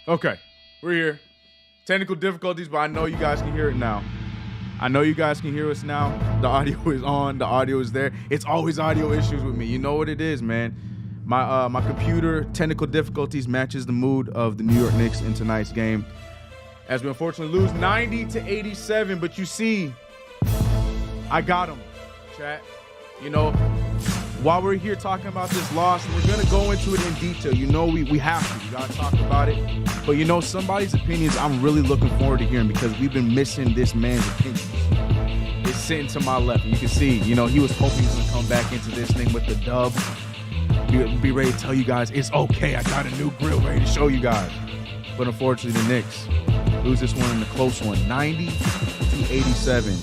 Okay, we're here. Technical difficulties, but I know you guys can hear it now. I know you guys can hear us now. The audio is on. The audio is there. It's always audio issues with me. You know what it is, man. My computer technical difficulties matches the mood of the New York Knicks in tonight's game, as we unfortunately lose 90-87. But you see, I got them, chat. You know, while we're here talking about this loss, we're gonna go into it in detail. You know, we have to. We gotta talk about it. But you know, somebody's opinions I'm really looking forward to hearing, because we've been missing this man's opinions. It's sitting to my left. You can see, you know, he was hoping he was gonna come back into this thing with the dub. Be ready to tell you guys it's okay. I got a new grill ready to show you guys. But unfortunately, the Knicks lose this one in a close one, 90-87.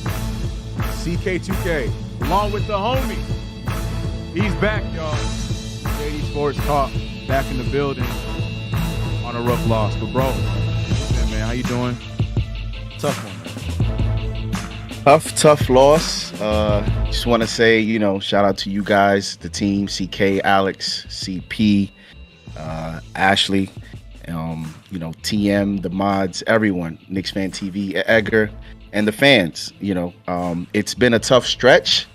CK2K, along with the homie. He's back, y'all. JD Sports Talk, back in the building on a rough loss. But bro, yeah, man, how you doing? Tough one, man. Tough loss. Just want to say, you know, shout out to you guys, the team, CK, Alex, CP, Ashley, you know, TM, the mods, everyone, KnicksFanTV, Edgar, and the fans. You know, it's been a tough stretch.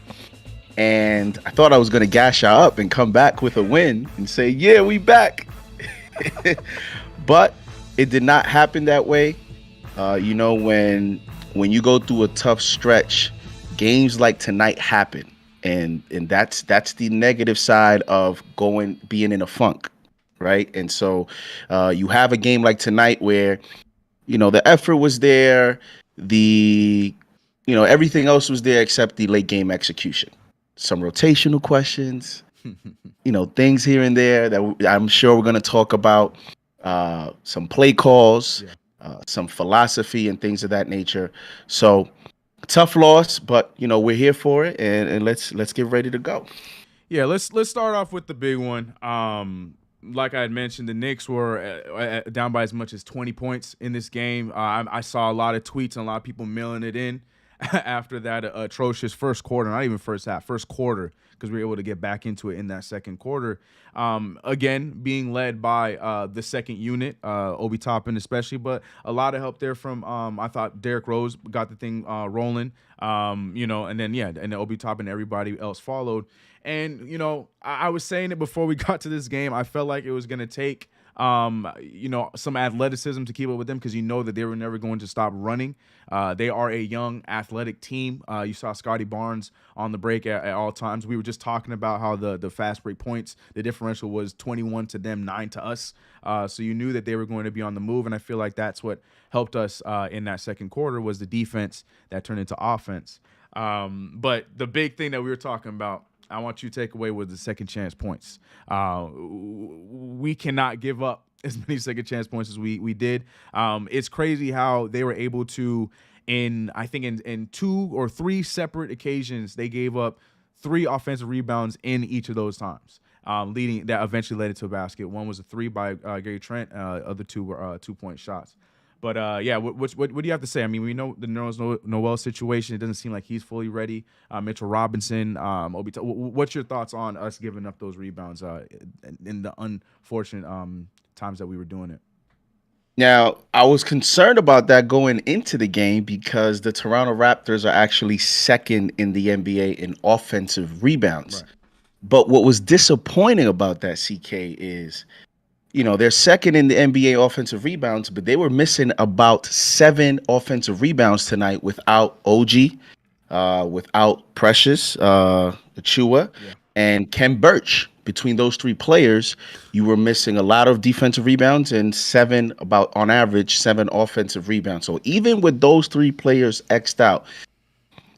And I thought I was going to gash y'all up and come back with a win and say, yeah, we back. But it did not happen that way. You know, when you go through a tough stretch, games like tonight happen. And that's the negative side of being in a funk, right? And so you have a game like tonight where, you know, the effort was there, everything else was there except the late game execution. Some rotational questions, you know, things here and there that I'm sure we're going to talk about, some play calls, some philosophy and things of that nature. So tough loss, but, you know, we're here for it, and let's get ready to go. Yeah, let's start off with the big one. Like I had mentioned, the Knicks were down by as much as 20 points in this game. I saw a lot of tweets and a lot of people mailing it in after that atrocious first quarter, not even first half, first quarter, because we were able to get back into it in that second quarter. Again, being led by the second unit, Obi Toppin especially, but a lot of help there from, I thought Derrick Rose got the thing rolling, you know, and then Obi Toppin and everybody else followed. And, you know, I was saying it before we got to this game, I felt like it was going to take you know, some athleticism to keep up with them, because you know that they were never going to stop running. They are a young athletic team. You saw Scotty Barnes on the break at all times. We were just talking about how the fast break points, the differential was 21 to them, 9 to us. So you knew that they were going to be on the move, and I feel like that's what helped us in that second quarter, was the defense that turned into offense. But the big thing that we were talking about, I want you to take away with the second chance points. We cannot give up as many second chance points as we did. It's crazy how they were able to, I think in 2 or 3 separate occasions, they gave up 3 offensive rebounds in each of those times, leading that eventually led to a basket. One was a 3 by Gary Trent. Other 2 were 2-point shots. But yeah, what do you have to say? I mean, we know the Noel situation. It doesn't seem like he's fully ready. Mitchell Robinson, what's your thoughts on us giving up those rebounds in the unfortunate times that we were doing it? Now, I was concerned about that going into the game, because the Toronto Raptors are actually second in the NBA in offensive rebounds. Right. But what was disappointing about that, CK, is, you know, they're second in the NBA offensive rebounds, but they were missing about 7 offensive rebounds tonight without OG, without Precious, Achua, and Ken Birch. Between those 3 players, you were missing a lot of defensive rebounds and 7, about on average, 7 offensive rebounds. So even with those 3 players X'd out,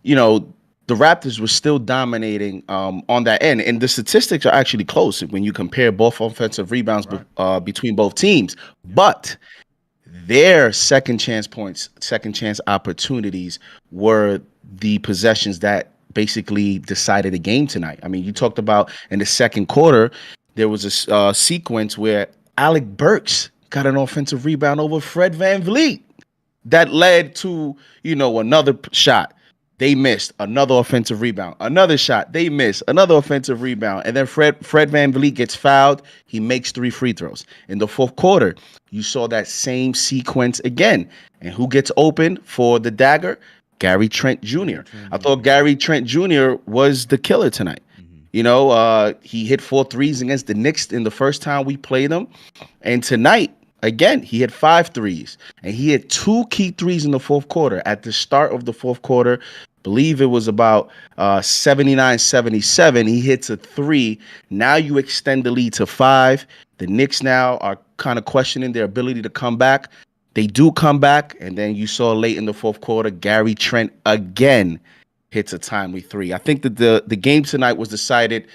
you know, the Raptors were still dominating on that end. And the statistics are actually close when you compare both offensive rebounds between both teams. But their second chance points, second chance opportunities were the possessions that basically decided a game tonight. I mean, you talked about in the second quarter, there was a sequence where Alec Burks got an offensive rebound over Fred VanVleet that led to, you know, another shot. They missed another offensive rebound, another shot. They missed another offensive rebound, and then Fred VanVleet gets fouled. He makes 3 free throws. In the fourth quarter, you saw that same sequence again. And who gets open for the dagger? Gary Trent Jr. I thought Gary Trent Jr. was the killer tonight. He hit 4 threes against the Knicks in the first time we played them, and tonight. Again, he had 5 threes, and he had 2 key threes in the fourth quarter. At the start of the fourth quarter, believe it was about 79-77. He hits a 3. Now you extend the lead to 5. The Knicks now are kind of questioning their ability to come back. They do come back, and then you saw late in the fourth quarter, Gary Trent again hits a timely 3. I think that the game tonight was decided.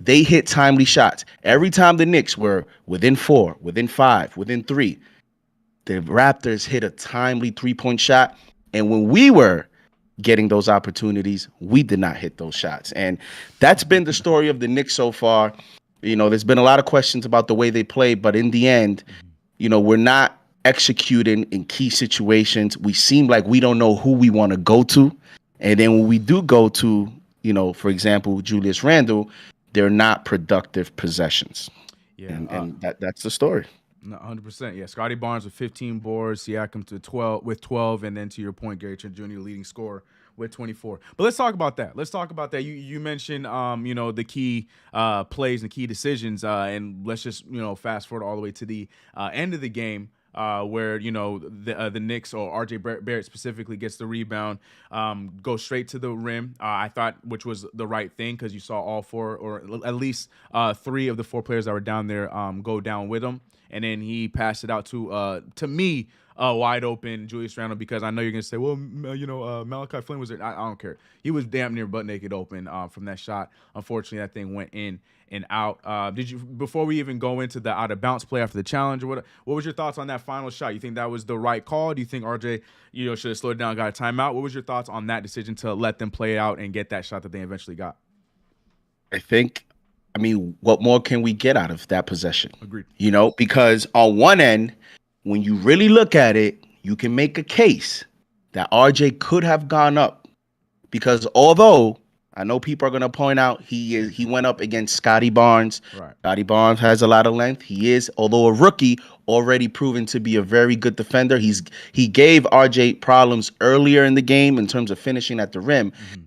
They hit timely shots. Every time the Knicks were within 4, within 5, within 3, the Raptors hit a timely 3-point shot. And when we were getting those opportunities, we did not hit those shots. And that's been the story of the Knicks so far. There's been a lot of questions about the way they play, but in the end, we're not executing in key situations. We seem like we don't know who we want to go to. And then when we do go to, for example, Julius Randle, they're not productive possessions. Yeah, and that's the story. 100%. Yeah, Scotty Barnes with 15 boards, Siakam to 12, and then to your point, Gary Trent Jr. leading scorer with 24. But let's talk about that. You mentioned the key plays and key decisions, and let's just fast forward all the way to the end of the game. Where the Knicks, or RJ Barrett specifically, gets the rebound, goes straight to the rim. I thought, which was the right thing, because you saw all 4, or at least 3 of the 4 players that were down there go down with him, and then he passed it out to me, wide open Julius Randle, because I know you're gonna say, well, Malachi Flynn was there. I don't care. He was damn near butt naked open from that shot. Unfortunately, that thing went in and out. Before we even go into the out of bounds play after the challenge, or what was your thoughts on that final shot? You think that was the right call? Do you think RJ should have slowed down, got a timeout? What was your thoughts on that decision to let them play out and get that shot that they eventually got? What more can we get out of that possession? Agreed. Because on one end, when you really look at it, you can make a case that RJ could have gone up, because although I know people are going to point out he went up against Scotty Barnes. Right. Scotty Barnes has a lot of length. He is, although a rookie, already proven to be a very good defender. He gave RJ problems earlier in the game in terms of finishing at the rim. Mm-hmm.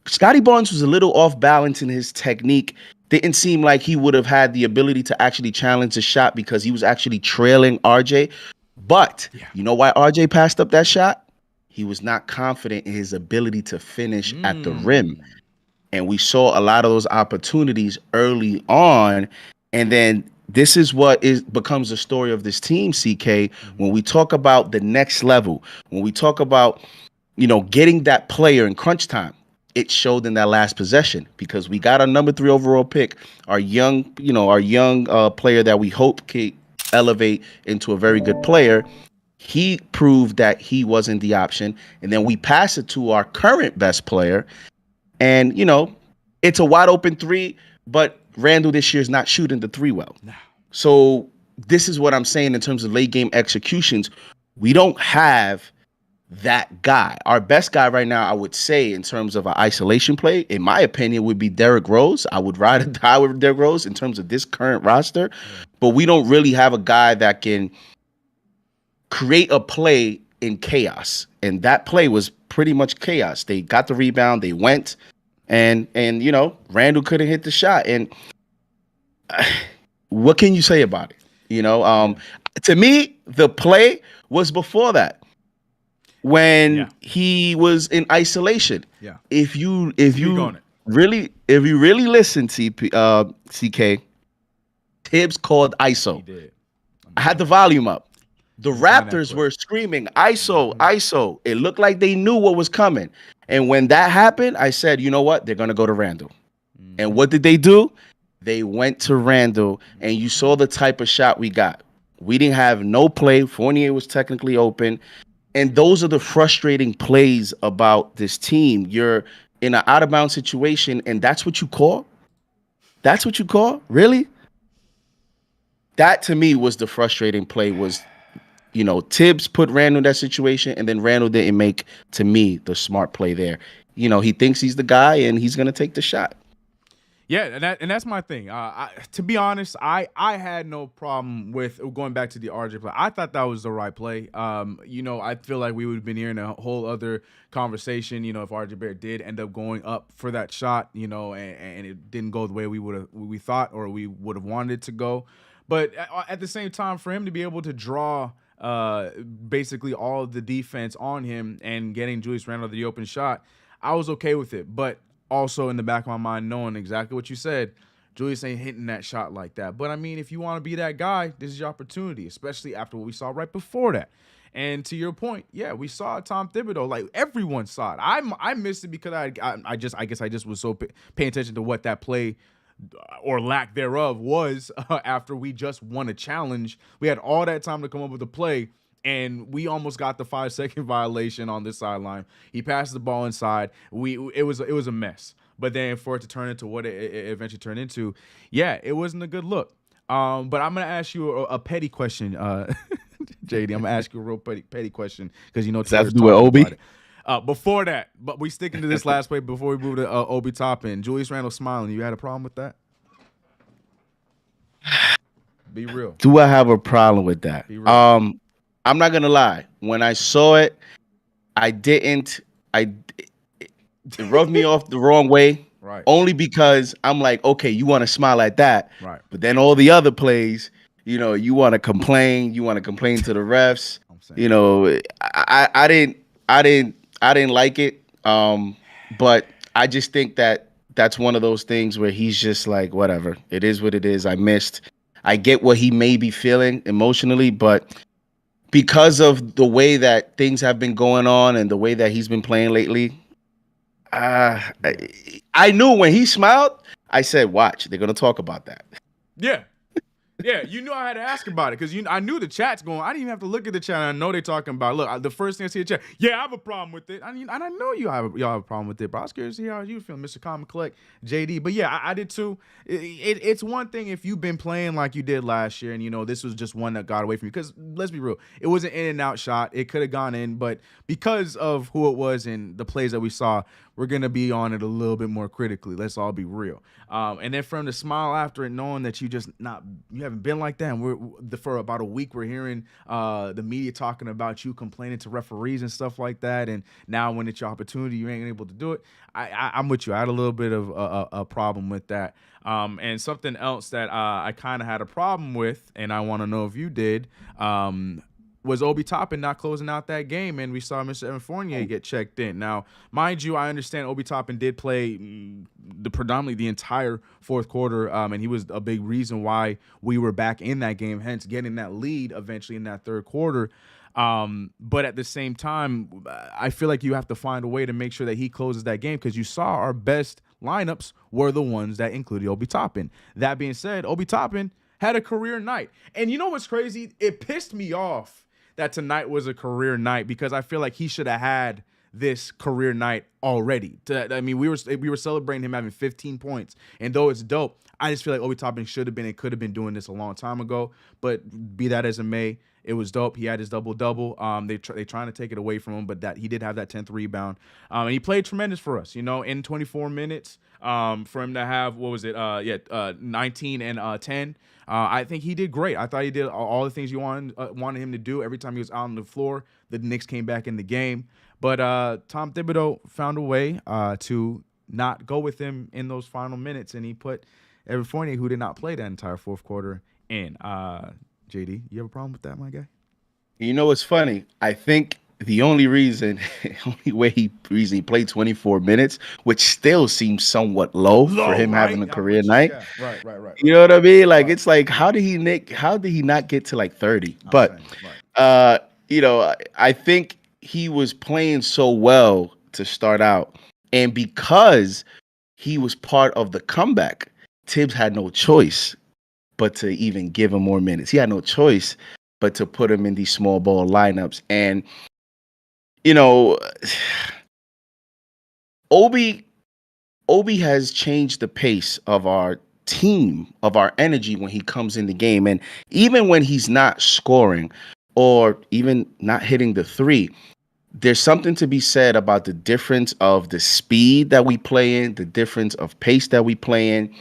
Scotty Barnes was a little off balance in his technique. Didn't seem like he would have had the ability to actually challenge the shot, because he was actually trailing RJ. But You know why RJ passed up that shot? He was not confident in his ability to finish at the rim. And we saw a lot of those opportunities early on. And then this is what becomes the story of this team, CK. When we talk about the next level, when we talk about, getting that player in crunch time, it showed in that last possession, because we got our number 3 overall pick, our young player that we hope can elevate into a very good player. He proved that he wasn't the option. And then we pass it to our current best player. And, it's a wide open 3, but Randle this year is not shooting the 3 well. No. So this is what I'm saying in terms of late game executions. We don't have that guy. Our best guy right now, I would say, in terms of an isolation play, in my opinion, would be Derrick Rose. I would ride or die with Derrick Rose in terms of this current roster. Yeah. But we don't really have a guy that can create a play in chaos. And that play was pretty much chaos. They got the rebound, they went, and Randle couldn't hit the shot. And what can you say about it? To me, the play was before that, when he was in isolation. Yeah. If you really listen to CK, Tibbs called ISO. He did. I had the volume up. The Raptors were screaming, ISO, ISO. It looked like they knew what was coming. And when that happened, I said, you know what? They're going to go to Randle. Mm-hmm. And what did they do? They went to Randle, and you saw the type of shot we got. We didn't have no play. Fournier was technically open. And those are the frustrating plays about this team. You're in an out-of-bounds situation, and that's what you call? That's what you call? Really? That, to me, was the frustrating play, was Tibbs put Randle in that situation, and then Randle didn't make, to me, the smart play there. He thinks he's the guy, and he's gonna take the shot. Yeah, and that's my thing. To be honest, I had no problem with going back to the RJ play. I thought that was the right play. I feel like we would have been hearing a whole other conversation. If RJ Barrett did end up going up for that shot, and it didn't go the way we thought or we would have wanted it to go. But at the same time, for him to be able to draw basically all of the defense on him and getting Julius Randle the open shot, I was okay with it. But also in the back of my mind, knowing exactly what you said, Julius ain't hitting that shot like that. But I mean, if you want to be that guy, this is your opportunity, especially after what we saw right before that. And to your point, yeah, we saw Tom Thibodeau. Like, everyone saw it. I missed it because I guess I just was so paying attention to what that play or lack thereof was after we just won a challenge. We had all that time to come up with a play, and we almost got the 5-second violation on this sideline. He passed the ball inside. It was a mess. But then for it to turn into what it eventually turned into, yeah, it wasn't a good look. But I'm gonna ask you a petty question, JD. I'm gonna ask you a real petty question because does that have to do with Obi? Before that, but we sticking to this last play before we move to Obi Toppin. Julius Randle smiling. You had a problem with that? Be real. Do I have a problem with that? Be real. I'm not gonna lie. When I saw it, it rubbed me off the wrong way. Right. Only because I'm like, okay, you want to smile at that. Right. But then all the other plays, you want to complain. You want to complain to the refs. I didn't like it. But I just think that that's one of those things where he's just like, whatever. It is what it is. I missed. I get what he may be feeling emotionally, but because of the way that things have been going on and the way that he's been playing lately, I knew when he smiled, I said, watch, they're going to talk about that. Yeah. Yeah, you knew I had to ask about it because I knew the chat's going. I didn't even have to look at the chat. I know they're talking about. Look, the first thing I see the chat. Yeah, I have a problem with it. And I know y'all have a problem with it. But I was curious to see how you feel, Mr. Common Collect, JD. But yeah, I did too. It's one thing if you've been playing like you did last year, and this was just one that got away from you. Because let's be real, it was an in and out shot. It could have gone in, but because of who it was and the plays that we saw, we're gonna be on it a little bit more critically. Let's all be real. And then for him to smile after it, knowing that you haven't been like that. And for about a week, we're hearing the media talking about you complaining to referees and stuff like that. And now when it's your opportunity, you ain't able to do it. I'm with you. I had a little bit of a problem with that. And something else that I kind of had a problem with, and I want to know if you did, was Obi Toppin not closing out that game, and we saw Mr. Evan Fournier get checked in. Now, mind you, I understand Obi Toppin did play predominantly the entire fourth quarter, and he was a big reason why we were back in that game, hence getting that lead eventually in that third quarter. But at the same time, I feel like you have to find a way to make sure that he closes that game because you saw our best lineups were the ones that included Obi Toppin. That being said, Obi Toppin had a career night. And you know what's crazy? It pissed me off that tonight was a career night because I feel like he should have had this career night already. We were celebrating him having 15 points, and though it's dope, I just feel like Obi Toppin should have been and could have been doing this a long time ago. But be that as it may, it was dope. He had his double-double. They trying to take it away from him, but that he did have that 10th rebound. And he played tremendous for us, in 24 minutes. For him to have, 19 and 10. I think he did great. I thought he did all the things you wanted him to do. Every time he was out on the floor, the Knicks came back in the game. But Tom Thibodeau found a way to not go with him in those final minutes, and he put Evan Fournier, who did not play that entire fourth quarter, in. JD, you have a problem with that, my guy? You know what's funny? I think the only reason he played 24 minutes, which still seems somewhat low for him having a career night. Yeah. Right. You know what I mean? Like, it's like, how did he not get to like 30? But I think he was playing so well to start out, and because he was part of the comeback, Tibbs had no choice but to even give him more minutes. He had no choice but to put him in these small ball lineups. And, Obi has changed the pace of our team, of our energy when he comes in the game. And even when he's not scoring, or even not hitting the three, there's something to be said about the difference of the speed that we play in, the difference of pace that we play in.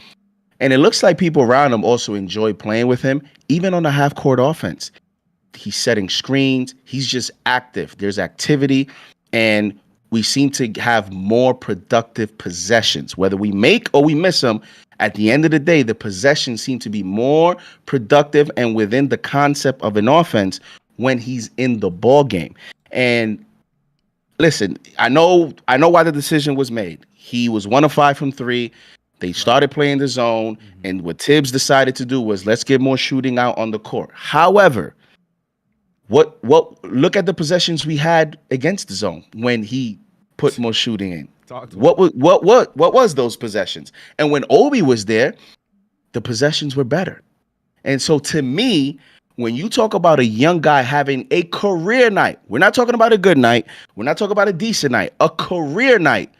And it looks like people around him also enjoy playing with him, even on the half court offense. He's setting screens. He's just active. There's activity, and we seem to have more productive possessions. Whether we make or we miss them, at the end of the day, the possessions seem to be more productive and within the concept of an offense when he's in the ball game. And listen, I know why the decision was made. He was 1 of 5 from 3. They started playing the zone, and what Tibbs decided to do was let's get more shooting out on the court. However, what look at the possessions we had against the zone when he put more shooting in. What was those possessions? And when Obi was there, the possessions were better. And so to me, when you talk about a young guy having a career night, we're not talking about a good night, we're not talking about a decent night, a career night,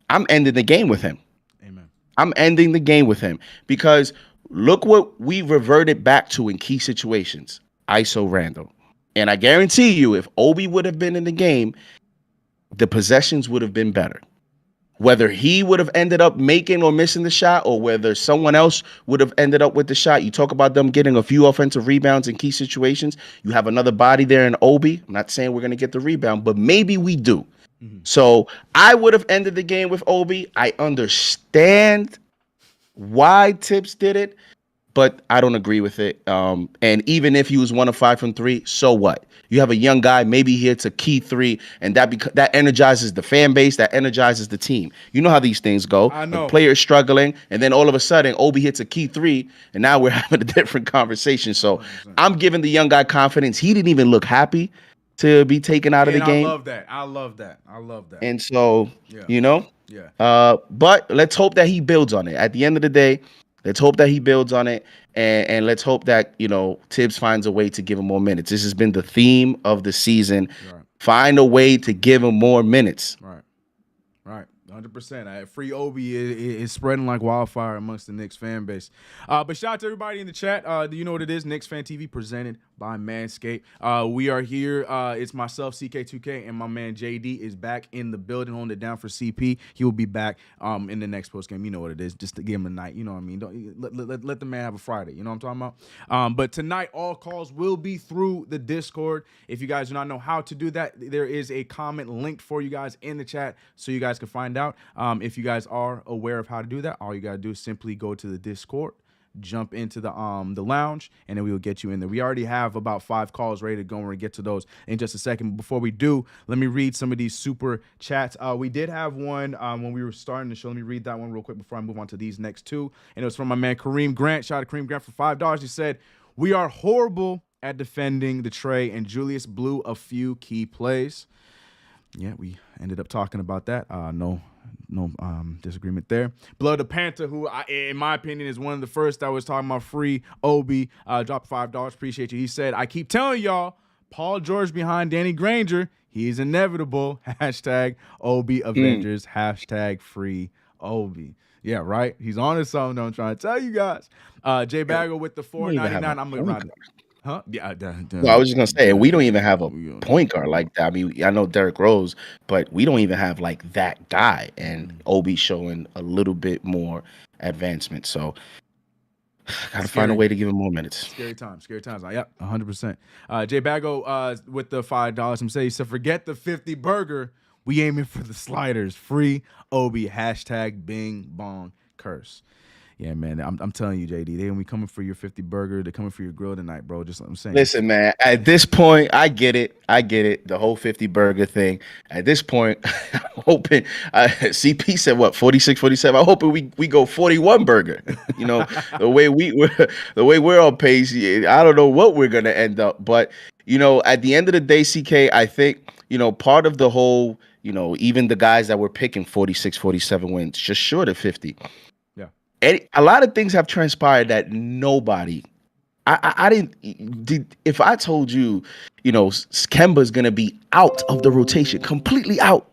I'm ending the game with him. Amen. I'm ending the game with him because look what we reverted back to in key situations. ISO Randall. And I guarantee you, if Obi would have been in the game, the possessions would have been better. Whether he would have ended up making or missing the shot, or whether someone else would have ended up with the shot. You talk about them getting a few offensive rebounds in key situations. You have another body there in Obi. I'm not saying we're going to get the rebound, but maybe we do. Mm-hmm. So I would have ended the game with Obi. I understand why Tibbs did it, but I don't agree with it. And even if he was 1 of 5 from 3, so what? You have a young guy, maybe he hits a key 3, and that energizes the fan base, that energizes the team. You know how these things go. I know. The player is struggling, and then all of a sudden, Obi hits a key 3, and now we're having a different conversation. So 100%. I'm giving the young guy confidence. He didn't even look happy to be taken out of the game. I love that. And so, Yeah. But let's hope that he builds on it. At the end of the day, let's hope that he builds on it, and let's hope that, Tibbs finds a way to give him more minutes. This has been the theme of the season. Right. Find a way to give him more minutes. Right. 100%. Free Obi is spreading like wildfire amongst the Knicks fan base. But shout out to everybody in the chat. Do you know what it is? KnicksFanTV presented by Manscaped. We are here. It's myself, CK2K, and my man JD is back in the building, holding it down for CP. He will be back in the next post game. You know what it is, just to give him a night. You know what I mean? Don't let the man have a Friday. You know what I'm talking about? But tonight, all calls will be through the Discord. If you guys do not know how to do that, there is a comment linked for you guys in the chat so you guys can find out. If you guys are aware of how to do that, all you gotta do is simply go to the Discord, jump into the lounge, and then we will get you in there. We already have about 5 calls ready to go, and we're gonna get to those in just a second. Before we do, let me read some of these super chats. We did have one when we were starting the show. Let me read that one real quick before I move on to these next 2. And it was from my man Kareem Grant. Shout out to Kareem Grant for $5. He said, "We are horrible at defending the Trey, and Julius blew a few key plays." Yeah, we ended up talking about that. No disagreement there. Blood the Panther, who in my opinion is one of the first that was talking about free Obi, dropped $5. Appreciate you. He said, "I keep telling y'all, Paul George behind Danny Granger, he's inevitable. Hashtag Obi Avengers. Hashtag free Obi." Yeah, right. He's on his own. I'm trying to tell you guys. Jay Bagel with the $4.99. I'm gonna ride. Huh? Yeah. No, I was just gonna say we don't even have a point guard like that. I mean, I know Derrick Rose, but we don't even have like that guy. And Obi showing a little bit more advancement. So gotta find a way to give him more minutes. Scary times. Yep, 100%. Jay Bago with the $5. I'm saying, he said, "Forget the 50 burger. We aiming for the sliders. Free Obi. Hashtag Bing Bong Curse." Yeah, man, I'm telling you, JD, they gonna be coming for your 50 burger. They're coming for your grill tonight, bro. Just like I'm saying. Listen, man, at this point, I get it. The whole 50 burger thing. At this point, I'm hoping CP said what, 46, 47. I'm hoping we go 41 burger. The way we're on pace, I don't know what we're gonna end up. But at the end of the day, CK, I think part of the whole, even the guys that were picking 46, 47 wins, just short of 50. A lot of things have transpired that nobody. I didn't. If I told you, Kemba's gonna be out of the rotation, completely out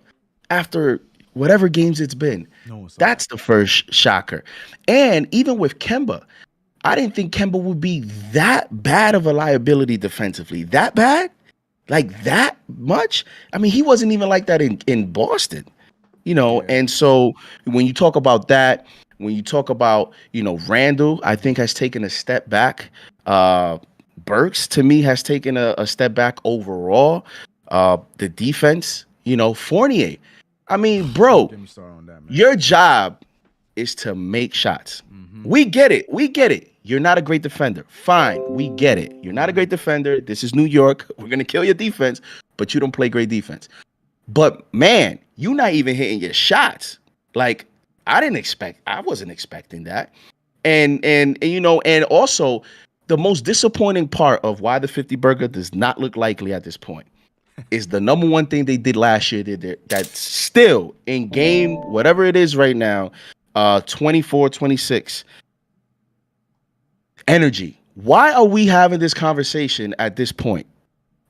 after whatever games it's been, that's the first shocker. And even with Kemba, I didn't think Kemba would be that bad of a liability defensively. That bad? Like that much? I mean, he wasn't even like that in Boston, And so when you talk about that, when you talk about, Randall, I think has taken a step back. Burks, to me, has taken a step back overall. The defense, Fournier. I mean, bro, Get me started on that, man. your job is to make shots. We get it. We get it. You're not a great defender. Fine. We get it. You're not a great defender. This is New York. We're going to kill your defense, but you don't play great defense. But man, you're not even hitting your shots. Like, I wasn't expecting that. And also the most disappointing part of why the 50 burger does not look likely at this point is the number one thing they did last year that's still in game, whatever it is right now, 24, 26. Energy. Why are we having this conversation at this point?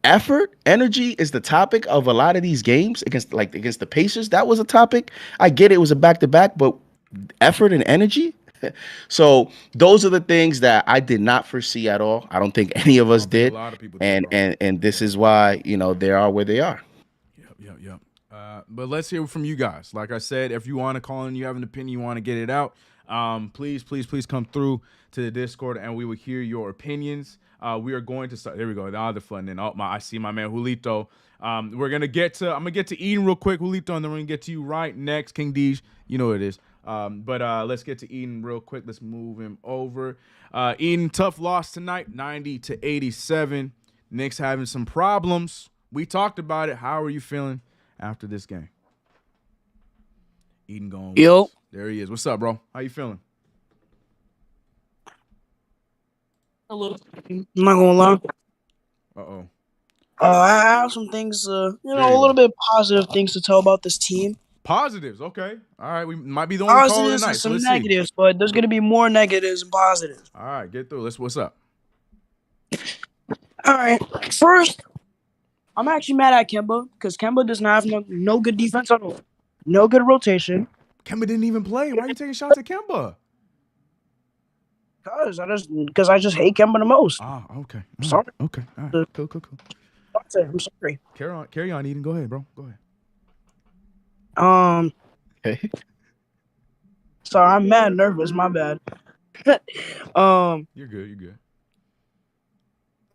Effort, energy is the topic of a lot of these games against the Pacers. That was a topic. I get it was a back-to-back, but effort and energy. So those are the things that I did not foresee at all. I don't think any of us did. A lot of people did. And this is why, they are where they are. Yep. But let's hear from you guys. Like I said, if you want to call in, you have an opinion, you want to get it out, please come through to the Discord and we will hear your opinions. We are going to start. There we go. The other fun. And I see my man Julito. I'm gonna get to Eden real quick, Julito, and then we're gonna get to you right next, King Deej. You know what it is. But let's get to Eden real quick. Let's move him over. Eden, tough loss tonight, 90-87. Knicks having some problems. We talked about it. How are you feeling after this game? Eden going. Yo. There he is. What's up, bro? How you feeling? A little. I'm not gonna lie. Uh-oh. I have some things, a little bit positive things to tell about this team. Positives, okay. All right, we might be the only caller tonight. Positives and some negatives, but there's gonna be more negatives and positives. All right, get through. What's up? All right. First, I'm actually mad at Kemba because Kemba does not have no good defense at all. No good rotation. Kemba didn't even play. Why are you taking shots at Kemba? Because I just hate Kemba the most. Ah, okay. Sorry. Okay. All right. Cool. I'm sorry. Carry on, Eden. Go ahead, bro. Go ahead. Okay. Sorry, I'm mad nervous. My bad. You're good.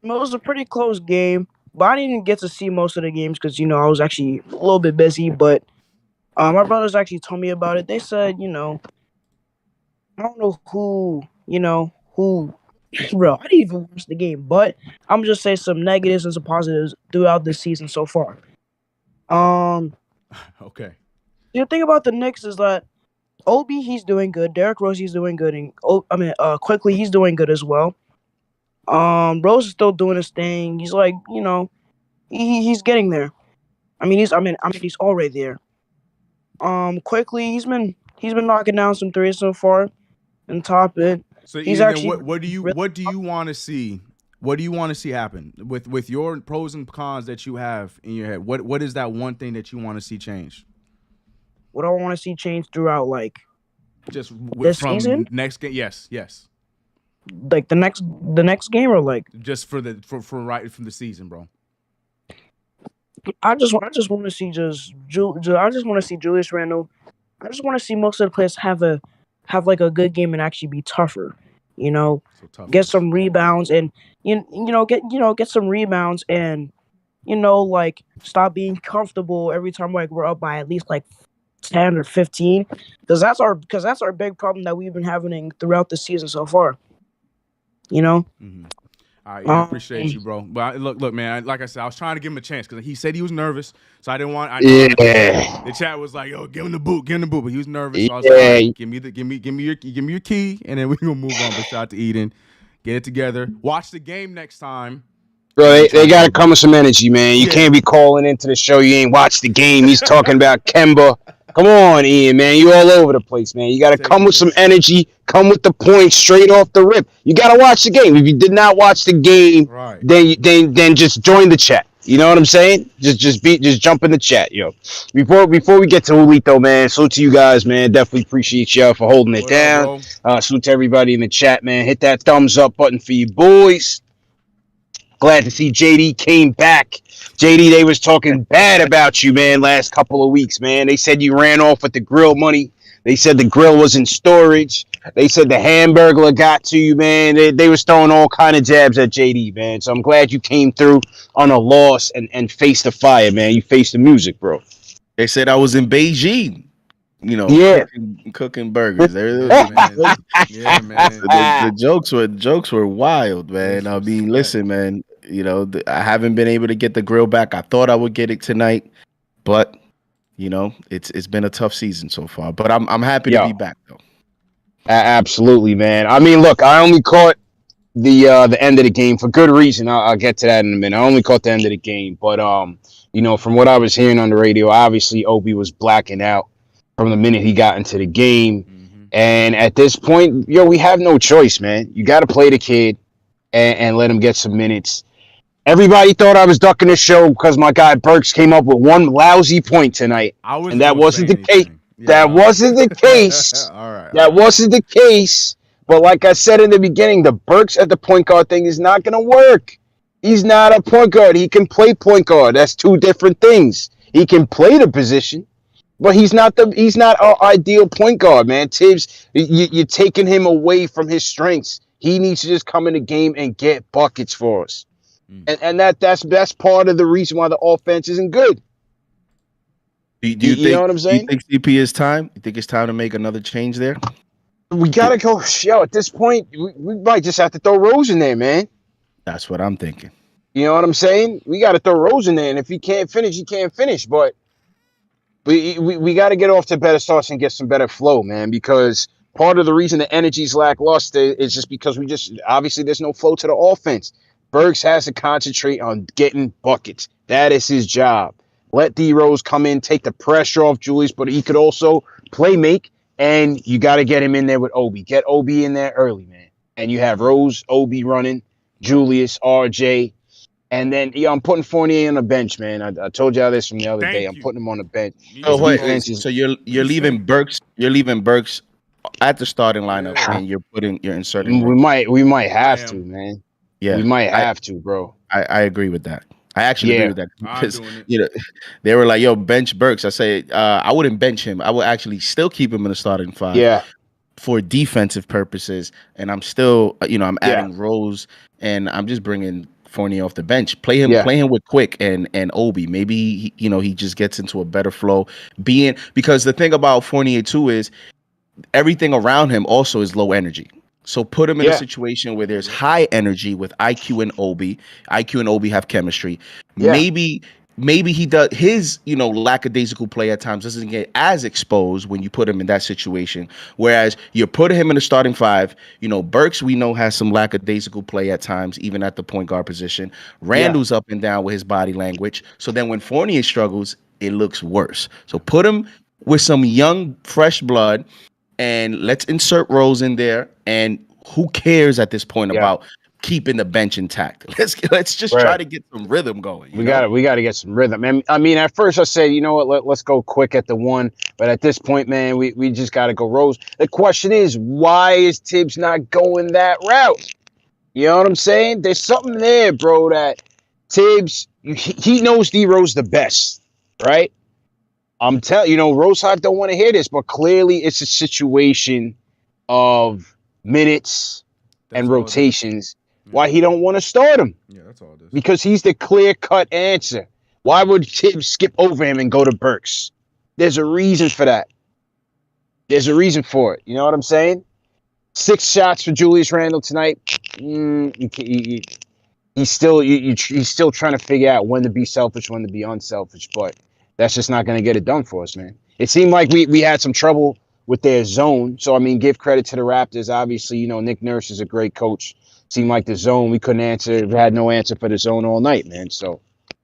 It was a pretty close game, but I didn't get to see most of the games because I was actually a little bit busy. But my brothers actually told me about it. They said, I don't know who, bro. I didn't even watch the game, but I'm just say some negatives and some positives throughout this season so far. Okay. The thing about the Knicks is that Obi, he's doing good. Derrick Rose, he's doing good, and quickly he's doing good as well. Rose is still doing his thing. He's like, he's getting there. He's already there. Quickly he's been knocking down some threes so far, and top it. So he's actually. What do you want to see? What do you want to see happen with your pros and cons that you have in your head? What is that one thing that you want to see change? What I want to see change throughout, just this from season? Next game? Yes. Like the next game, or just for right from the season, bro. I just want to see I just want to see Julius Randle. I just want to see most of the players have a good game and actually be tougher. Get some rebounds and get some rebounds and stop being comfortable every time we're up by at least 10 or 15, because that's our big problem that we've been having throughout the season so far. Mm-hmm. All right, I appreciate you, bro. But look, man. Like I said, I was trying to give him a chance because he said he was nervous, so I didn't want. The chat was like, "Yo, give him the boot," but he was nervous. So I was like, right, give me your key, and then we're gonna move on. But shout out to Eden, get it together. Watch the game next time. Bro, they got to come with some energy, man. You can't be calling into the show. You ain't watched the game. He's talking about Kemba. Come on, Ian, man. You all over the place, man. You got to come with some energy. Come with the points straight off the rip. You got to watch the game. If you did not watch the game, right, then just join the chat. You know what I'm saying? Just jump in the chat, yo. Before we get to Julito, man, salute to you guys, man. Definitely appreciate y'all for holding it What up, down. bro? Salute to everybody in the chat, man. Hit that thumbs up button for you boys. Glad to see JD came back. JD, they was talking bad about you, man, last couple of weeks, man. They said you ran off with the grill money. They said the grill was in storage. They said the Hamburglar got to you, man. They was throwing all kind of jabs at JD, man. So I'm glad you came through on a loss and faced the fire, man. You faced the music, bro. They said I was in Beijing, Yeah. cooking burgers. Yeah, man. Yeah, man. The jokes were wild, man. I mean, listen, man. I haven't been able to get the grill back. I thought I would get it tonight, but it's been a tough season so far. But I'm happy to be back though. Absolutely, man. I mean, look, I only caught the end of the game for good reason. I'll get to that in a minute. I only caught the end of the game, but from what I was hearing on the radio, obviously Obi was blacking out from the minute he got into the game. Mm-hmm. And at this point, we have no choice, man. You got to play the kid and let him get some minutes. Everybody thought I was ducking the show because my guy Burks came up with one lousy point tonight, and that wasn't the case. Yeah. That wasn't the case. All right. That wasn't the case. But like I said in the beginning, the Burks at the point guard thing is not going to work. He's not a point guard. He can play point guard. That's two different things. He can play the position, but he's not our ideal point guard, man. Tibbs, you're taking him away from his strengths. He needs to just come in the game and get buckets for us. And that's part of the reason why the offense isn't good. Do you think, know what I'm saying? Do you think CP is time? You think it's time to make another change there? We gotta go. At this point, we might just have to throw Rose in there, man. That's what I'm thinking. You know what I'm saying? We got to throw Rose in there, and if he can't finish, he can't finish. But we got to get off to better starts and get some better flow, man. Because part of the reason the energy's lackluster is just because obviously there's no flow to the offense. Burks has to concentrate on getting buckets. That is his job. Let D Rose come in, take the pressure off Julius, but he could also play make. And you got to get him in there with Obi. Get Obi in there early, man. And you have Rose, Obi running, Julius, RJ. And then I'm putting Fournier on the bench, man. I told y'all this from the other day. I'm putting him on the bench. Oh wait, so you're leaving Burks. You're leaving Burks at the starting lineup, and you're inserting. We might have to, man. Yeah, we might have to, bro. I agree with that. I actually agree with that because they were like, "Yo, bench Burks." I say I wouldn't bench him. I would actually still keep him in the starting five. Yeah. For defensive purposes, and I'm still, I'm adding Rose, and I'm just bringing Fournier off the bench. Play him with Quick and Obi. Maybe he just gets into a better flow. Because the thing about Fournier too is everything around him also is low energy. So put him in a situation where there's high energy with IQ and Obi. IQ and Obi have chemistry. Yeah. Maybe he does his, lackadaisical play at times doesn't get as exposed when you put him in that situation. Whereas you're putting him in the starting five, Burks, we know, has some lackadaisical play at times, even at the point guard position. Randall's up and down with his body language. So then when Fournier struggles, it looks worse. So put him with some young, fresh blood, and let's insert Rose in there. And who cares at this point about keeping the bench intact? Let's just try to get some rhythm going. We got to get some rhythm. And I mean, at first I said, you know what, let's go quick at the one. But at this point, man, we just got to go Rose. The question is, why is Tibbs not going that route? You know what I'm saying? There's something there, bro, that Tibbs, he knows D Rose the best, right? I'm telling Rose Hot don't want to hear this, but clearly it's a situation of minutes and rotations. Why he don't want to start him? Yeah, that's all it is. Because he's the clear-cut answer. Why would Tibbs skip over him and go to Burks? There's a reason for that. There's a reason for it. You know what I'm saying? 6 shots for Julius Randle tonight. He's still trying to figure out when to be selfish, when to be unselfish, but that's just not going to get it done for us, man. It seemed like we had some trouble with their zone. So, I mean, give credit to the Raptors. Obviously, Nick Nurse is a great coach. Seemed like the zone, we couldn't answer. We had no answer for the zone all night, man. So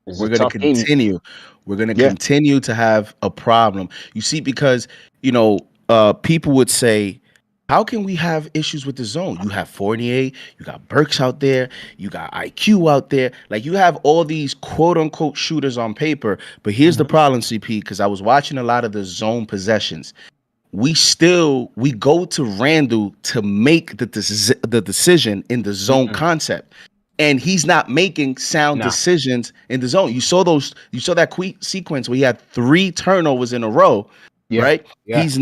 we're going to continue. We're going to continue to have a problem. You see, because, people would say, How can we have issues with the zone? You have Fournier, you got Burks out there, you got IQ out there. Like you have all these quote unquote shooters on paper. But here's the problem, CP, because I was watching a lot of the zone possessions. We go to Randall to make the decision in the zone concept. And he's not making sound decisions in the zone. You saw that sequence where he had 3 turnovers in a row, right? Yeah. He's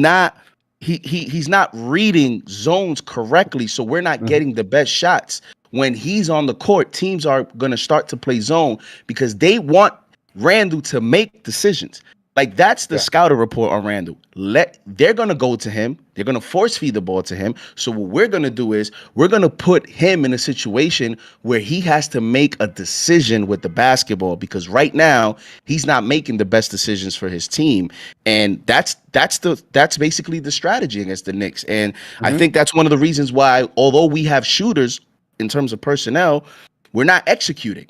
not reading zones correctly, so we're not getting the best shots. When he's on the court, teams are going to start to play zone because they want Randall to make decisions. Like that's the scouting report on Randall. They're gonna go to him. They're gonna force feed the ball to him. So what we're gonna do is we're gonna put him in a situation where he has to make a decision with the basketball because right now he's not making the best decisions for his team, and that's basically the strategy against the Knicks. And I think that's one of the reasons why, although we have shooters in terms of personnel, we're not executing.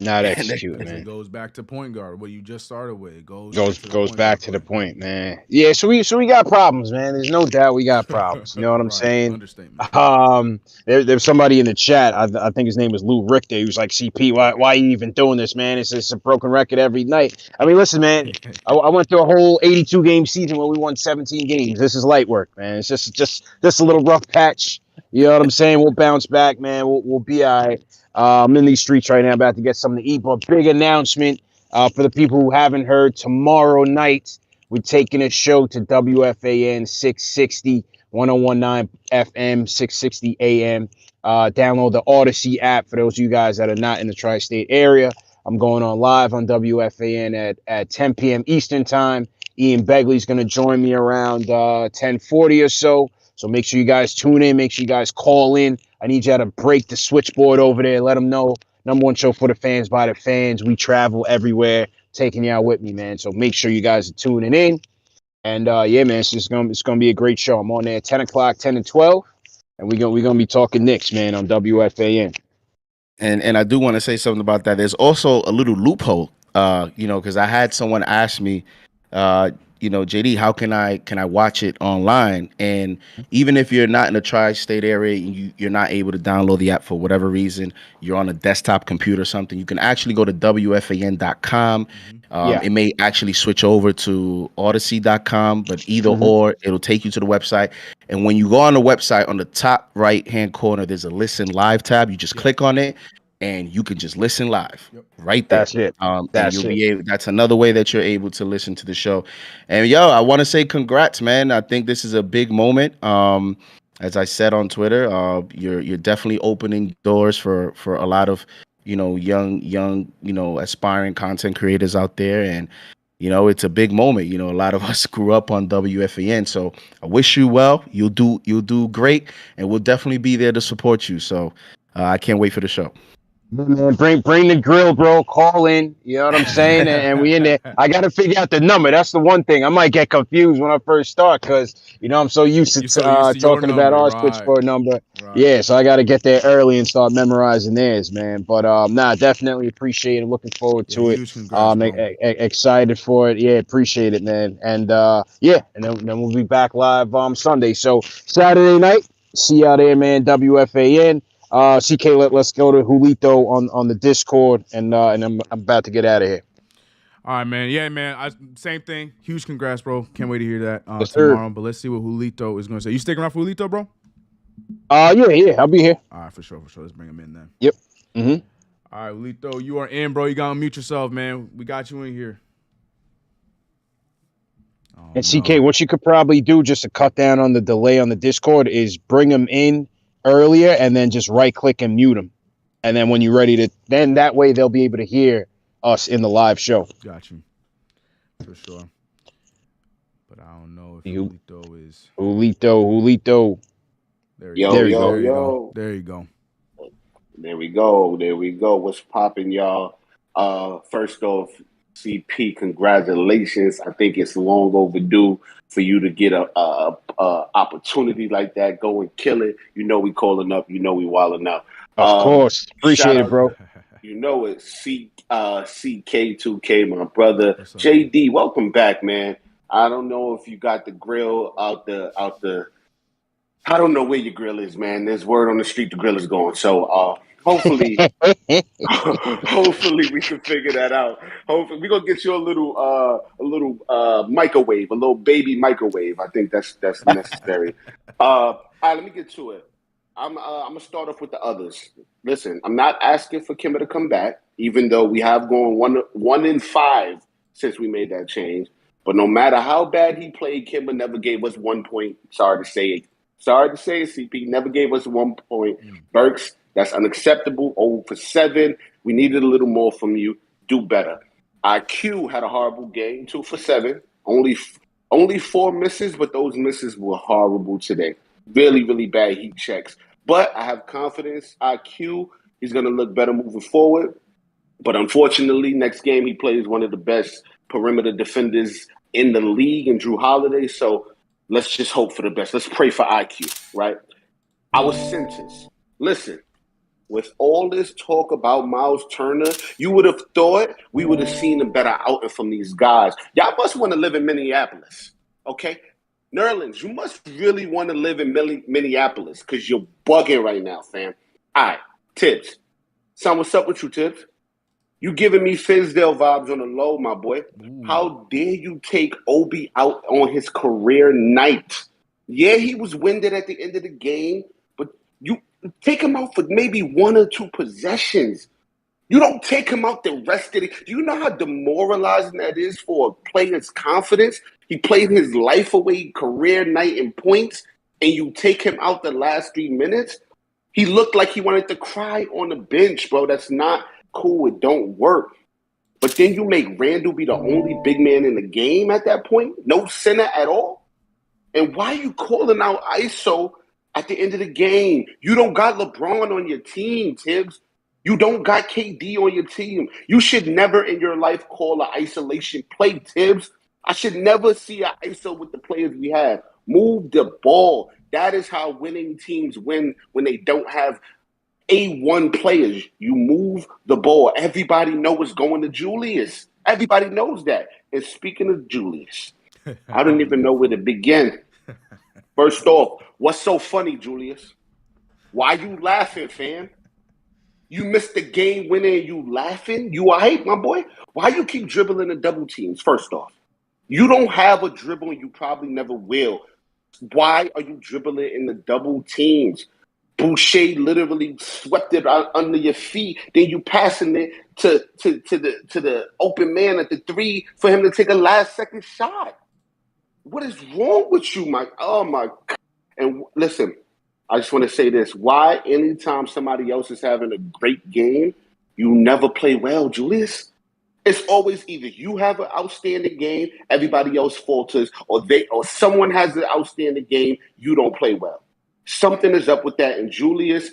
Not executing, man. It goes back to point guard. What you just started with. It goes back to the point, man. Yeah, so we got problems, man. There's no doubt we got problems. You know what I'm saying? Understatement. There's somebody in the chat. I think his name is Lou Richter. He was like, CP, why are you even doing this, man? It's a broken record every night. I mean, listen, man. I went through a whole 82 game season where we won 17 games. This is light work, man. It's just a little rough patch. You know what I'm saying? We'll bounce back, man. We'll be all right. I'm in these streets right now, about to get something to eat. But big announcement for the people who haven't heard. Tomorrow night, we're taking a show to WFAN 660, 1019 FM, 660 AM. Download the Odyssey app for those of you guys that are not in the tri-state area. I'm going on live on WFAN at 10 p.m. Eastern time. Ian Begley's going to join me around 10:40 or so. So make sure you guys tune in. Make sure you guys call in. I need y'all to break the switchboard over there. Let them know. Number one show for the fans by the fans. We travel everywhere, taking y'all with me, man. So make sure you guys are tuning in. And yeah, man, it's gonna be a great show. I'm on there at 10 o'clock, 10 and 12, and we're gonna be talking Knicks, man, on WFAN. And I do want to say something about that. There's also a little loophole, because I had someone ask me, JD, how can I watch it online? And even if you're not in a tri-state area and you're not able to download the app for whatever reason, you're on a desktop computer or something, you can actually go to WFAN.com. It may actually switch over to Odyssey.com, but either or, it'll take you to the website. And when you go on the website, on the top right-hand corner, there's a Listen Live tab. You just click on it, and you can just listen live right there. That's it. That's another way that you're able to listen to the show. And I want to say congrats, man. I think this is a big moment. As I said on Twitter, you're definitely opening doors for a lot of young aspiring content creators out there, and it's a big moment. A lot of us grew up on WFAN, so I wish you well. You'll do great, and we'll definitely be there to support you. So I can't wait for the show. Man, bring the grill, bro. Call in. You know what I'm saying? And we in there. I got to figure out the number. That's the one thing. I might get confused when I first start because, I'm so used to talking about our switchboard number. Right. Yeah, so I got to get there early and start memorizing theirs, man. But, definitely appreciate it. Looking forward to it. Excited for it. Yeah, appreciate it, man. And, and then we'll be back live Sunday. So Saturday night, see y'all there, man. WFAN. CK, let's go to Julito on the Discord, and I'm about to get out of here. All right, man. Yeah, man. Same thing. Huge congrats, bro. Can't wait to hear that Yes, tomorrow. But let's see what Julito is going to say. You sticking around for Julito, bro? Yeah, I'll be here. All right, for sure. Let's bring him in then. Yep. All right, Julito, you are in, bro. You got to mute yourself, man. We got you in here. And CK, what you could probably do just to cut down on the delay on the Discord is bring him in earlier and then just right click and mute them, and then when you're ready to, then that way they'll be able to hear us in the live show. Got you, for sure. But I don't know if Julito is Julito. There you go. There we go. What's popping, y'all? First off, CP, congratulations. I think it's long overdue for you to get a opportunity like that. Go and kill it. We calling up. We wilding out. Of course. Appreciate it, bro. It's CK2K, my brother. JD, welcome back, man. I don't know if you got the grill out the I don't know where your grill is, man. There's word on the street the grill is gone. So hopefully hopefully we can figure that out. Hopefully we're gonna get you a little microwave, a little baby microwave. I think that's necessary. All right, let me get to it. I'm gonna start off with the others. Listen, I'm not asking for Kimba to come back, even though we have gone 1-5 since we made that change. But no matter how bad he played, Kimba never gave us 1 point. Sorry to say it. Sorry to say it, CP. Never gave us 1 point. Burks, that's unacceptable. 0 for 7. We needed a little more from you. Do better. IQ had a horrible game. 2 for 7. Only 4 misses, but those misses were horrible today. Really, really bad heat checks. But I have confidence. IQ, he's going to look better moving forward. But unfortunately, next game he plays one of the best perimeter defenders in the league in Drew Holiday. So let's just hope for the best. Let's pray for IQ, right? Our centers. Listen, with all this talk about Miles Turner, you would have thought we would have seen a better outing from these guys. Y'all must want to live in Minneapolis, okay? Nerlens, you must really want to live in Minneapolis because you're bugging right now, fam. All right, Tibbs. Son, what's up with you, Tibbs? You giving me Fizdale vibes on the low, my boy. Ooh. How dare you take Obi out on his career night? Yeah, he was winded at the end of the game, but you take him out for maybe 1 or 2 possessions. You don't take him out the rest of it. Do you know how demoralizing that is for a player's confidence? He played his life away, career night in points, and you take him out the last 3 minutes? He looked like he wanted to cry on the bench, bro. That's not cool. It don't work. But then you make Randall be the only big man in the game at that point? No center at all? And why are you calling out ISO at the end of the game? You don't got LeBron on your team, Tibbs. You don't got KD on your team. You should never in your life call an isolation play, Tibbs. I should never see an ISO with the players we have. Move the ball. That is how winning teams win when they don't have A1 players. You move the ball. Everybody knows what's going to Julius. Everybody knows that. And speaking of Julius, I don't even know where to begin. First off, what's so funny, Julius? Why you laughing, fam? You missed the game winner and you laughing? You all right, my boy? Why you keep dribbling the double teams, first off? You don't have a dribble and you probably never will. Why are you dribbling in the double teams? Boucher literally swept it under your feet. Then you passing it to the open man at the 3 for him to take a last-second shot. What is wrong with you, Mike? Oh, my God. And listen, I just want to say this. Why anytime somebody else is having a great game, you never play well, Julius? It's always either you have an outstanding game, everybody else falters, or someone has an outstanding game, you don't play well. Something is up with that. And Julius,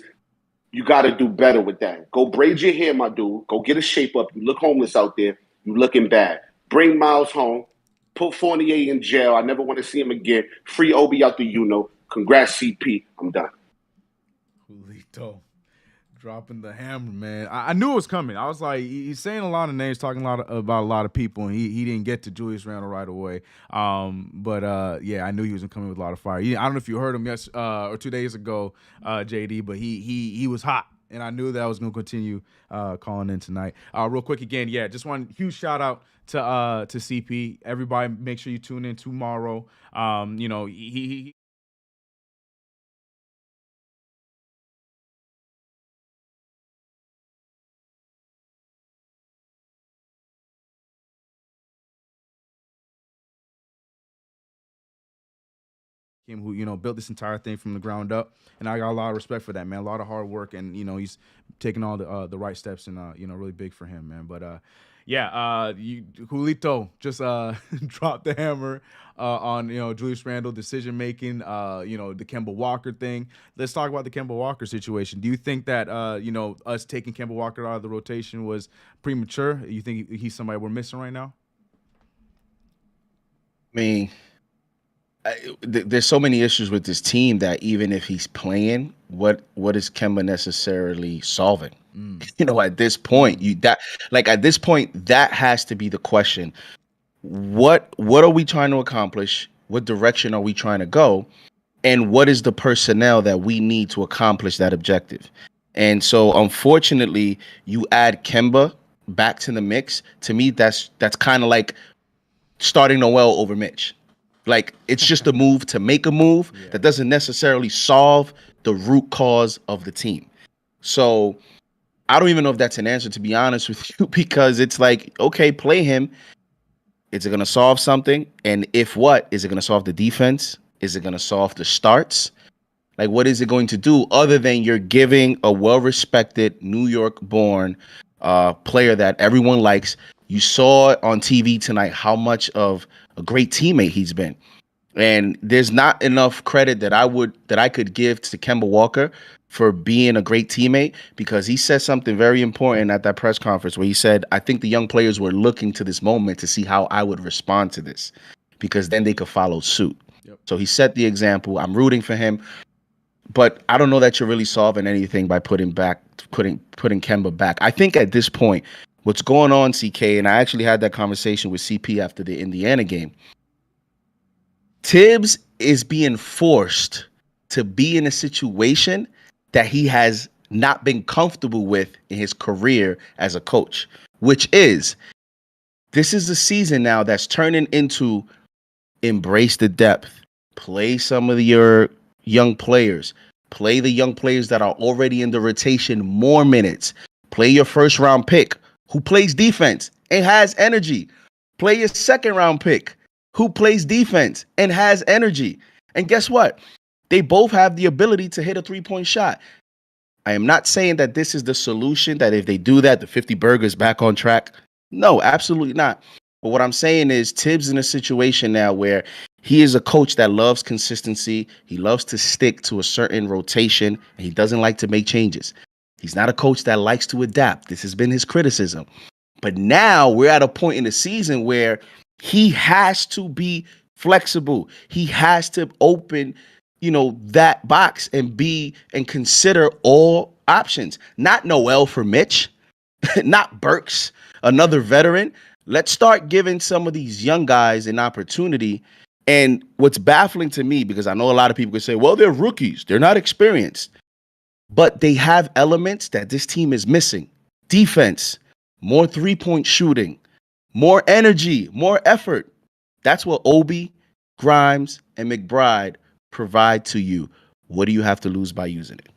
you got to do better with that. Go braid your hair, my dude. Go get a shape up. You look homeless out there. You looking bad. Bring Miles home. Put Fournier in jail. I never want to see him again. Free Obi out the Uno. Congrats, CP. I'm done. Julito dropping the hammer, man. I knew it was coming. I was like, he's saying a lot of names, talking about a lot of people, and he didn't get to Julius Randle right away. Yeah, I knew he was coming with a lot of fire. I don't know if you heard him or 2 days ago, JD, but he was hot. And I knew that I was going to continue calling in tonight. Real quick again, yeah, just one huge shout out to CP. Everybody, make sure you tune in tomorrow. He who built this entire thing from the ground up, and I got a lot of respect for that, man. A lot of hard work, and he's taking all the right steps, and really big for him, man. But Julito just dropped the hammer on Julius Randle decision making, the Kemba Walker thing. Let's talk about the Kemba Walker situation. Do you think that us taking Kemba Walker out of the rotation was premature? You think he's somebody we're missing right now? I mean, there's so many issues with this team that even if he's playing, what is Kemba necessarily solving? At this point, that has to be the question. What are we trying to accomplish? What direction are we trying to go? and what is the personnel that we need to accomplish that objective. And so, unfortunately, you add Kemba back to the mix. To me, that's kind of like starting Noel over Mitch. Like, it's just a move to make a move that doesn't necessarily solve the root cause of the team. So I don't even know if that's an answer, to be honest with you, because it's like, okay, play him. Is it going to solve something? And if what? Is it going to solve the defense? Is it going to solve the starts? Like, what is it going to do other than you're giving a well-respected New York-born player that everyone likes? You saw on TV tonight how much of a great teammate he's been. And there's not enough credit that I could give to Kemba Walker for being a great teammate, because he said something very important at that press conference where he said, I think the young players were looking to this moment to see how I would respond to this, because then they could follow suit. Yep. So he set the example. I'm rooting for him. But I don't know that you're really solving anything by putting Kemba back. I think at this point, what's going on, CK, and I actually had that conversation with CP after the Indiana game, Tibbs is being forced to be in a situation that he has not been comfortable with in his career as a coach, which is, this is the season now that's turning into embrace the depth, play some of your young players, play the young players that are already in the rotation more minutes, play your first round pick who plays defense and has energy, play your second round pick who plays defense and has energy. And guess what? They both have the ability to hit a 3-point shot. I am not saying that this is the solution, that if they do that, the 50 burgers back on track. No, absolutely not. But what I'm saying is Tibbs in a situation now where he is a coach that loves consistency. He loves to stick to a certain rotation, and he doesn't like to make changes. He's not a coach that likes to adapt. This has been his criticism. But now we're at a point in the season where he has to be flexible. He has to open, that box and consider all options. Not Noel for Mitch, not Burks, another veteran. Let's start giving some of these young guys an opportunity. And what's baffling to me, because I know a lot of people could say, well, they're rookies, they're not experienced, but they have elements that this team is missing. Defense, more 3-point shooting, more energy, more effort. That's what Obi, Grimes, and McBride provide to you. What do you have to lose by using it?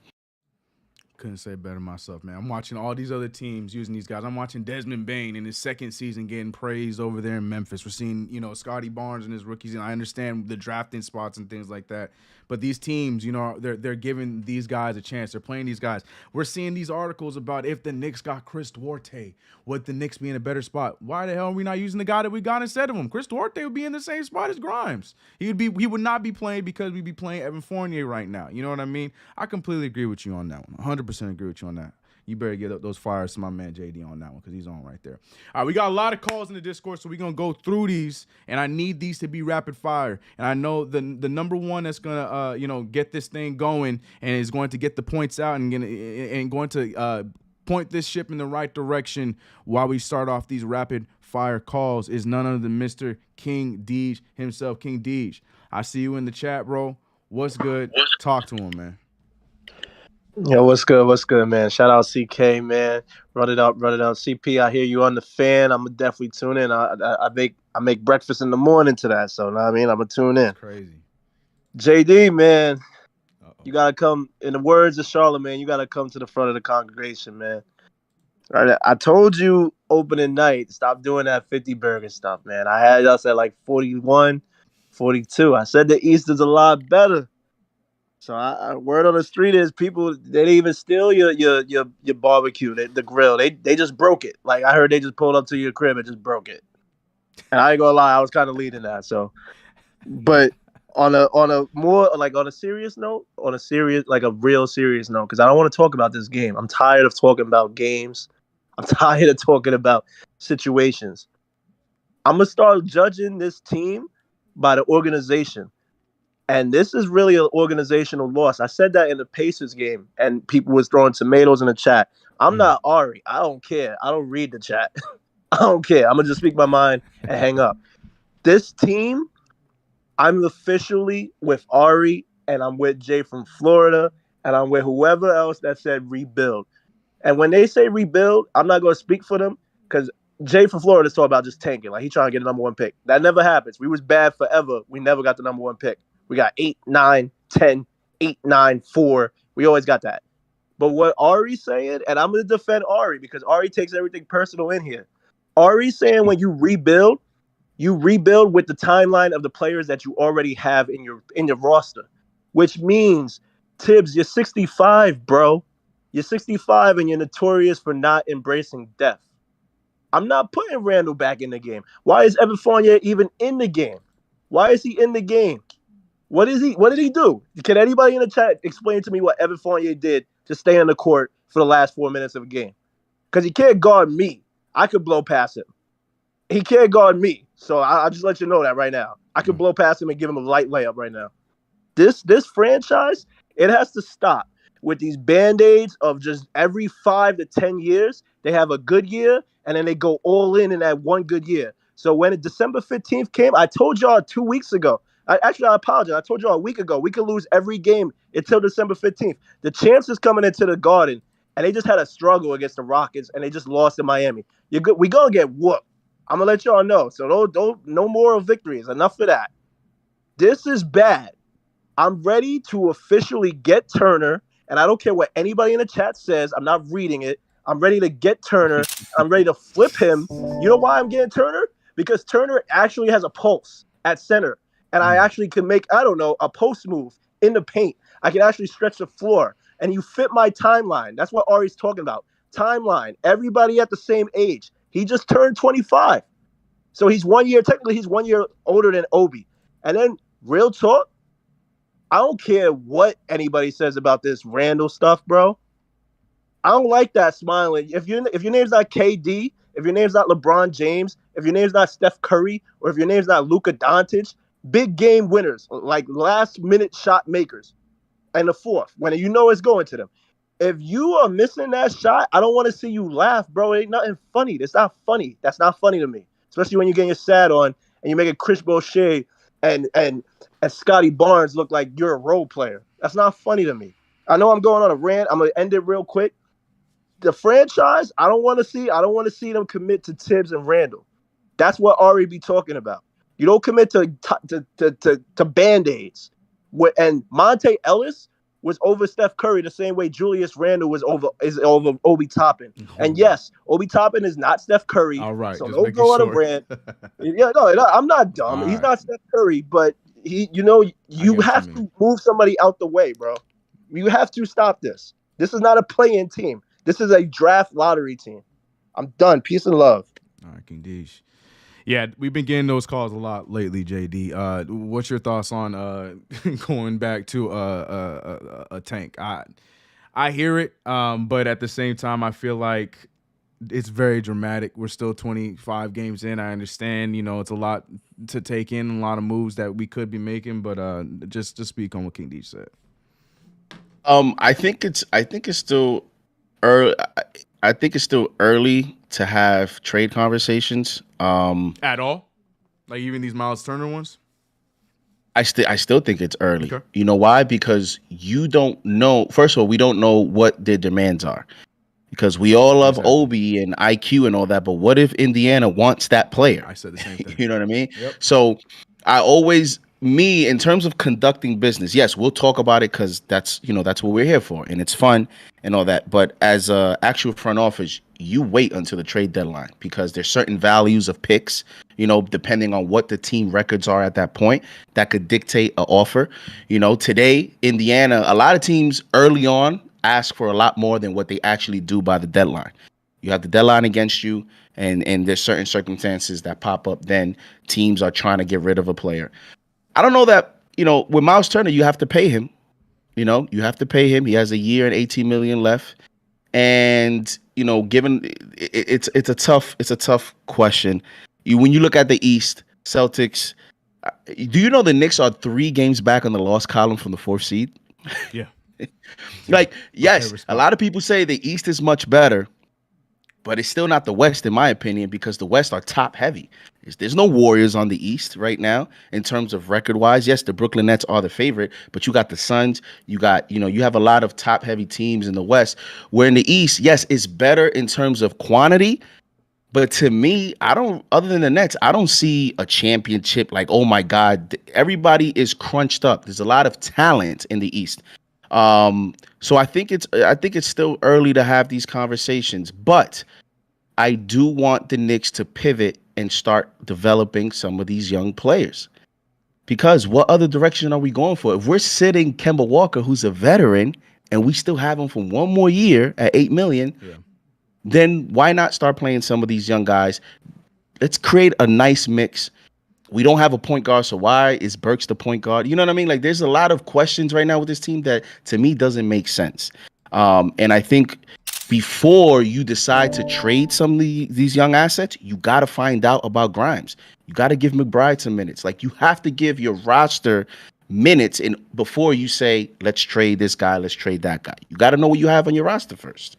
Couldn't say better myself, man. I'm watching all these other teams using these guys. I'm watching Desmond Bane in his second season getting praised over there in Memphis. We're seeing, Scotty Barnes and his rookies, and I understand the drafting spots and things like that. But these teams, they're giving these guys a chance. They're playing these guys. We're seeing these articles about if the Knicks got Chris Duarte, would the Knicks be in a better spot? Why the hell are we not using the guy that we got instead of him? Chris Duarte would be in the same spot as Grimes. He would not be playing because we'd be playing Evan Fournier right now. You know what I mean? I completely agree with you on that one. 100% agree with you on that. You better get those fires to my man JD on that one, because he's on right there. All right, we got a lot of calls in the Discord, so we're going to go through these, and I need these to be rapid fire. And I know the number one that's going to get this thing going and is going to get the points out and going to point this ship in the right direction while we start off these rapid fire calls is none other than Mr. King Deej himself. King Deej, I see you in the chat, bro. What's good? Talk to him, man. Yo, what's good? What's good, man? Shout out CK, man. Run it up. CP, I hear you on the fan. I'm gonna definitely tune in. I make breakfast in the morning to that, so you know what I mean, I'm gonna tune in. That's crazy. JD, man, you gotta come. In the words of Charlamagne, you gotta come to the front of the congregation, man. Right? I told you opening night, stop doing that 50 burger stuff, man. I had us at like 41, 42. I said the East is a lot better. So word on the street is people, they didn't even steal your barbecue, the grill. They just broke it. Like I heard they just pulled up to your crib and just broke it. And I ain't gonna lie, I was kind of leading that. So, but on a more like on a serious note, like a real serious note, because I don't want to talk about this game. I'm tired of talking about games. I'm tired of talking about situations. I'm gonna start judging this team by the organization. And this is really an organizational loss. I said that in the Pacers game, and people was throwing tomatoes in the chat. I'm not Ari. I don't care. I don't read the chat. I don't care. I'm going to just speak my mind and hang up. This team, I'm officially with Ari and I'm with Jay from Florida, and I'm with whoever else that said rebuild. And when they say rebuild, I'm not going to speak for them because Jay from Florida is talking about just tanking. Like, he's trying to get the number 1 pick. That never happens. We was bad forever. We never got the number 1 pick. We got 8, 9, 10, 8, 9, 4. We always got that. But what Ari's saying, and I'm going to defend Ari because Ari takes everything personal in here. Ari's saying when you rebuild with the timeline of the players that you already have in your roster, which means, Tibbs, you're 65, bro. You're 65 and you're notorious for not embracing death. I'm not putting Randall back in the game. Why is Evan Fournier even in the game? Why is he in the game? What did he do? Can anybody in the chat explain to me what Evan Fournier did to stay on the court for the last 4 minutes of a game? Because he can't guard me. I could blow past him. He can't guard me. So I'll just let you know that right now. I could blow past him and give him a light layup right now. This franchise, it has to stop with these Band-Aids of just every 5 to 10 years, they have a good year, and then they go all in that one good year. So when December 15th came, I told y'all 2 weeks ago. I apologize. I told y'all a week ago. We could lose every game until December 15th. The champs is coming into the Garden, and they just had a struggle against the Rockets, and they just lost in Miami. You're good. We gonna get whooped. I'm gonna let y'all know. So don't no moral victories. Enough of that. This is bad. I'm ready to officially get Turner, and I don't care what anybody in the chat says. I'm not reading it. I'm ready to get Turner. I'm ready to flip him. You know why I'm getting Turner? Because Turner actually has a pulse at center, and I actually can make, I don't know, a post move in the paint. I can actually stretch the floor, and you fit my timeline. That's what Ari's talking about. Timeline. Everybody at the same age. He just turned 25. So he's 1 year, technically he's 1 year older than Obi. And then real talk, I don't care what anybody says about this Randall stuff, bro. I don't like that smiling. If your name's not KD, if your name's not LeBron James, if your name's not Steph Curry, or if your name's not Luka Doncic, big game winners, like last minute shot makers, and the fourth, when you know it's going to them. If you are missing that shot, I don't want to see you laugh, bro. It ain't nothing funny. That's not funny. That's not funny to me. Especially when you're getting your sad on and you make a Chris Boucher and Scotty Barnes look like you're a role player. That's not funny to me. I know I'm going on a rant. I'm gonna end it real quick. The franchise, I don't want to see them commit to Tibbs and Randall. That's what Ari be talking about. You don't commit to Band-Aids. And Monte Ellis was over Steph Curry the same way Julius Randle is over Obi Toppin. And yes, Obi Toppin is not Steph Curry. All right, so don't go on a rant. Yeah, no, I'm not dumb. He's not Steph Curry, but you have to move somebody out the way, bro. You have to stop this. This is not a play-in team. This is a draft lottery team. I'm done. Peace and love. All right, King Deej. Yeah, we've been getting those calls a lot lately, JD. What's your thoughts on going back to a tank? I hear it, but at the same time, I feel like it's very dramatic. We're still 25 games in. I understand, it's a lot to take in, a lot of moves that we could be making, but just speak on what King Deej said. I think it's still early. I think it's still early to have trade conversations. At all? Like even these Miles Turner ones? I still think it's early. Okay. You know why? Because you don't know. First of all, we don't know what their demands are. Because we all love Obi and IQ and all that, but what if Indiana wants that player? I said the same thing. You know what I mean? Yep. So in terms of conducting business, yes, we'll talk about it because that's what we're here for, and it's fun and all that. But as a actual front office, you wait until the trade deadline because there's certain values of picks, depending on what the team records are at that point, that could dictate an offer. Today, Indiana, a lot of teams early on ask for a lot more than what they actually do by the deadline. You have the deadline against you, and there's certain circumstances that pop up. Then teams are trying to get rid of a player. I don't know that, with Miles Turner, you have to pay him. You have to pay him. He has a year and $18 million left. And, given it's a tough question. When you look at the East, Celtics, do you know the Knicks are 3 games back on the loss column from the 4th seed? Yeah. Yes, a lot of people say the East is much better. but it's still not the West, in my opinion, because the West are top heavy. There's no Warriors on the East right now in terms of record wise. Yes, the Brooklyn Nets are the favorite, but you got the Suns. You got, you have a lot of top heavy teams in the West. Where in the East, yes, it's better in terms of quantity. But to me, other than the Nets, I don't see a championship like, oh my God, everybody is crunched up. There's a lot of talent in the East. So I think it's still early to have these conversations, but I do want the Knicks to pivot and start developing some of these young players. Because what other direction are we going for? If we're sitting Kemba Walker, who's a veteran, and we still have him for one more year at $8 million, then why not start playing some of these young guys? Let's create a nice mix. We don't have a point guard, so why is Burks the point guard? You know what I mean? Like, there's a lot of questions right now with this team that, to me, doesn't make sense. And I think before you decide to trade some of these young assets, you got to find out about Grimes. You got to give McBride some minutes. Like, you have to give your roster minutes before you say, let's trade this guy, let's trade that guy. You got to know what you have on your roster first.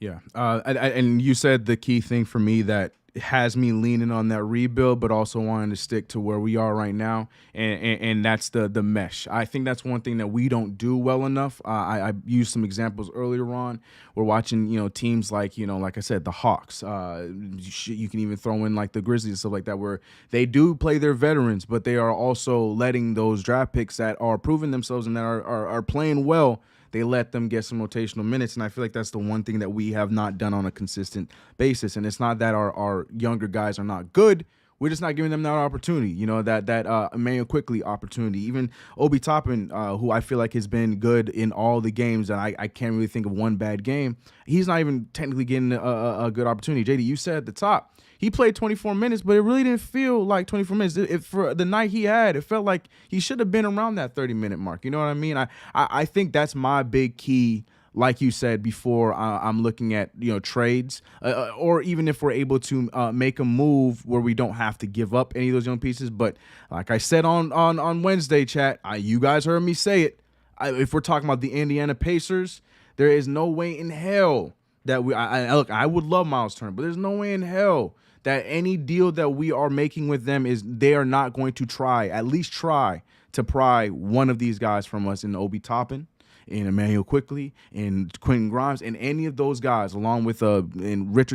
Yeah. And you said the key thing for me that has me leaning on that rebuild, but also wanting to stick to where we are right now, and that's the mesh. I think that's one thing that we don't do well enough. I used some examples earlier on. We're watching, teams like, like I said, the Hawks. You can even throw in like the Grizzlies and stuff like that, where they do play their veterans, but they are also letting those draft picks that are proving themselves and that are playing well. They let them get some rotational minutes, and I feel like that's the one thing that we have not done on a consistent basis. And it's not that our younger guys are not good. We're just not giving them that opportunity, that Emmanuel Quickly opportunity. Even Obi Toppin, who I feel like has been good in all the games, and I can't really think of one bad game. He's not even technically getting a good opportunity. JD, you said at the top, he played 24 minutes, but it really didn't feel like 24 minutes. For the night he had, it felt like he should have been around that 30-minute mark. You know what I mean? I think that's my big key. Like you said before, I'm looking at trades, or even if we're able to make a move where we don't have to give up any of those young pieces. But like I said on Wednesday, chat, you guys heard me say it. If we're talking about the Indiana Pacers, there is no way in hell that look. I would love Miles Turner, but there's no way in hell that any deal that we are making with them they are not going to at least try to pry one of these guys from us in Obi Toppin, in Emmanuel Quickly, in Quentin Grimes, and any of those guys, along with Mitchell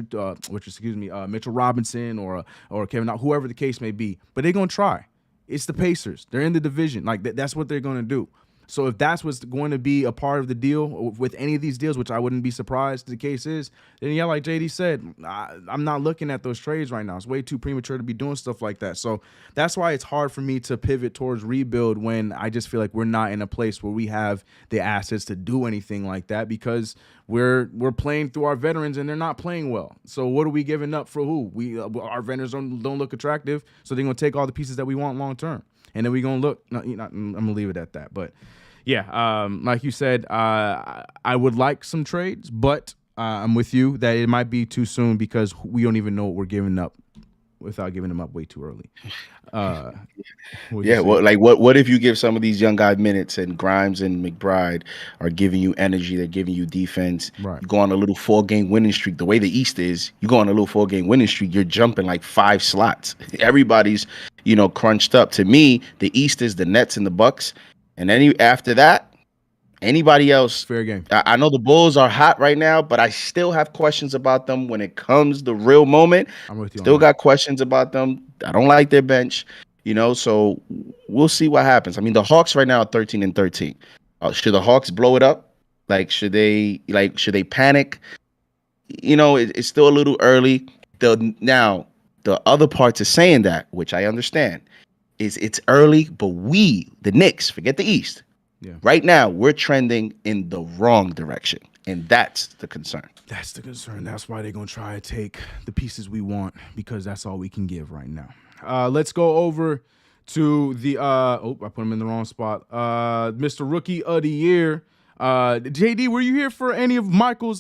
Robinson or Kevin, whoever the case may be. But they're gonna try. It's the Pacers. They're in the division. Like that's what they're gonna do. So if that's what's going to be a part of the deal with any of these deals, which I wouldn't be surprised the case is, then yeah, like JD said, I'm not looking at those trades right now. It's way too premature to be doing stuff like that. So that's why it's hard for me to pivot towards rebuild when I just feel like we're not in a place where we have the assets to do anything like that, because we're playing through our veterans and they're not playing well. So what are we giving up for who? Our veterans don't look attractive, so they're gonna take all the pieces that we want long term, and then we're gonna look. I'm gonna leave it at that, but. Yeah, like you said, I would like some trades, but I'm with you that it might be too soon because we don't even know what we're giving up without giving them up way too early. What if you give some of these young guys minutes and Grimes and McBride are giving you energy, they're giving you defense. Right. You go on a little 4-game winning streak. The way the East is, you go on a little 4-game winning streak, you're jumping like 5 slots. Everybody's, crunched up. To me, the East is the Nets and the Bucks. And after that, anybody else, fair game. I know the Bulls are hot right now, but I still have questions about them when it comes the real moment. I'm with you. Still got questions about them. I don't like their bench, so we'll see what happens. I mean, the Hawks right now are 13-13. Should the Hawks blow it up? Should they panic? It's still a little early. Now, the other part to saying that, which I understand, is it's early, but we, the Knicks, forget the East. Yeah. Right now, we're trending in the wrong direction, and that's the concern. That's the concern. That's why they're going to try to take the pieces we want, because that's all we can give right now. Let's go over to the I put him in the wrong spot. Mr. Rookie of the Year. JD, were you here for any of Michael's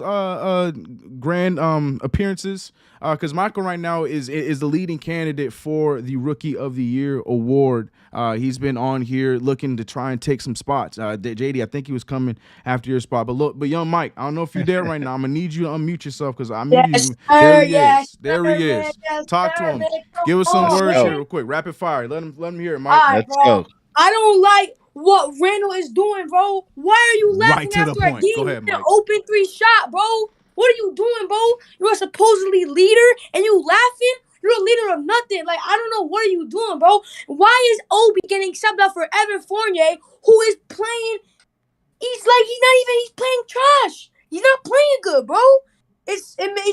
grand appearances? Because Michael right now is the leading candidate for the Rookie of the Year award. He's been on here looking to try and take some spots. JD, I think he was coming after your spot. But young Mike, I don't know if you're there right now. I'm gonna need you to unmute yourself because I'm muting you. There he is. There he is. Talk to him. Give us some words here real quick. Rapid fire. Let him hear it, Mike. Let's go. I don't like what Randall is doing, bro. Why are you laughing after a game? Go ahead, Mike. An open 3-shot, bro. What are you doing, bro? You're a supposedly leader and you laughing? You're a leader of nothing. Like, I don't know. What are you doing, bro? Why is Obi getting subbed out for Evan Fournier, who is playing? He's playing trash. He's not playing good, bro. It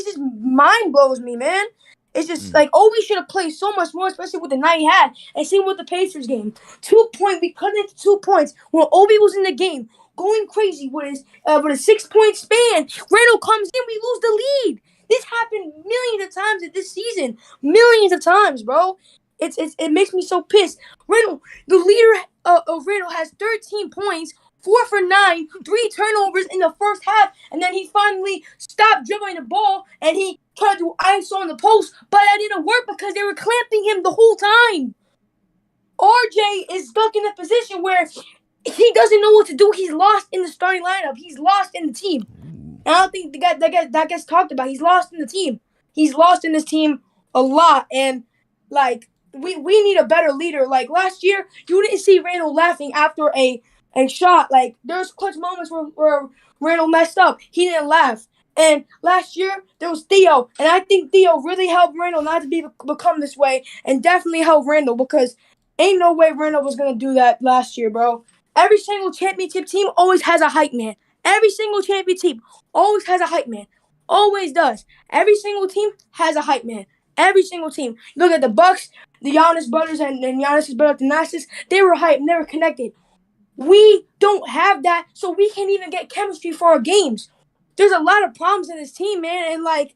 just mind blows me, man. It's just like Obi should have played so much more, especially with the night he had. And same with the Pacers game. 2 point, we cut into 2 points when Obi was in the game, going crazy with a 6-point span. Randall comes in, we lose the lead. This happened millions of times this season, millions of times, bro. It makes me so pissed. Randall, the leader of Randall, has 13 points. 4 for 9, 3 turnovers in the first half, and then he finally stopped dribbling the ball and he tried to do ISO on the post, but that didn't work because they were clamping him the whole time. RJ is stuck in a position where he doesn't know what to do. He's lost in the starting lineup. He's lost in the team. And I don't think that gets talked about. He's lost in the team. He's lost in this team a lot, and like we need a better leader. Like last year, you didn't see Randall laughing after a shot. Like there's clutch moments where Randall messed up. He didn't laugh. And last year there was Theo, and I think Theo really helped Randall not to become this way, and definitely helped Randall because ain't no way Randall was gonna do that last year, bro. Every single championship team always has a hype man. Every single championship team always has a hype man. Always does. Every single team has a hype man. Every single team. Look at the Bucks, the Giannis brothers, and Giannis' brother Thanasis. They were hype, never connected. We don't have that, so we can't even get chemistry for our games. There's a lot of problems in this team, man, and like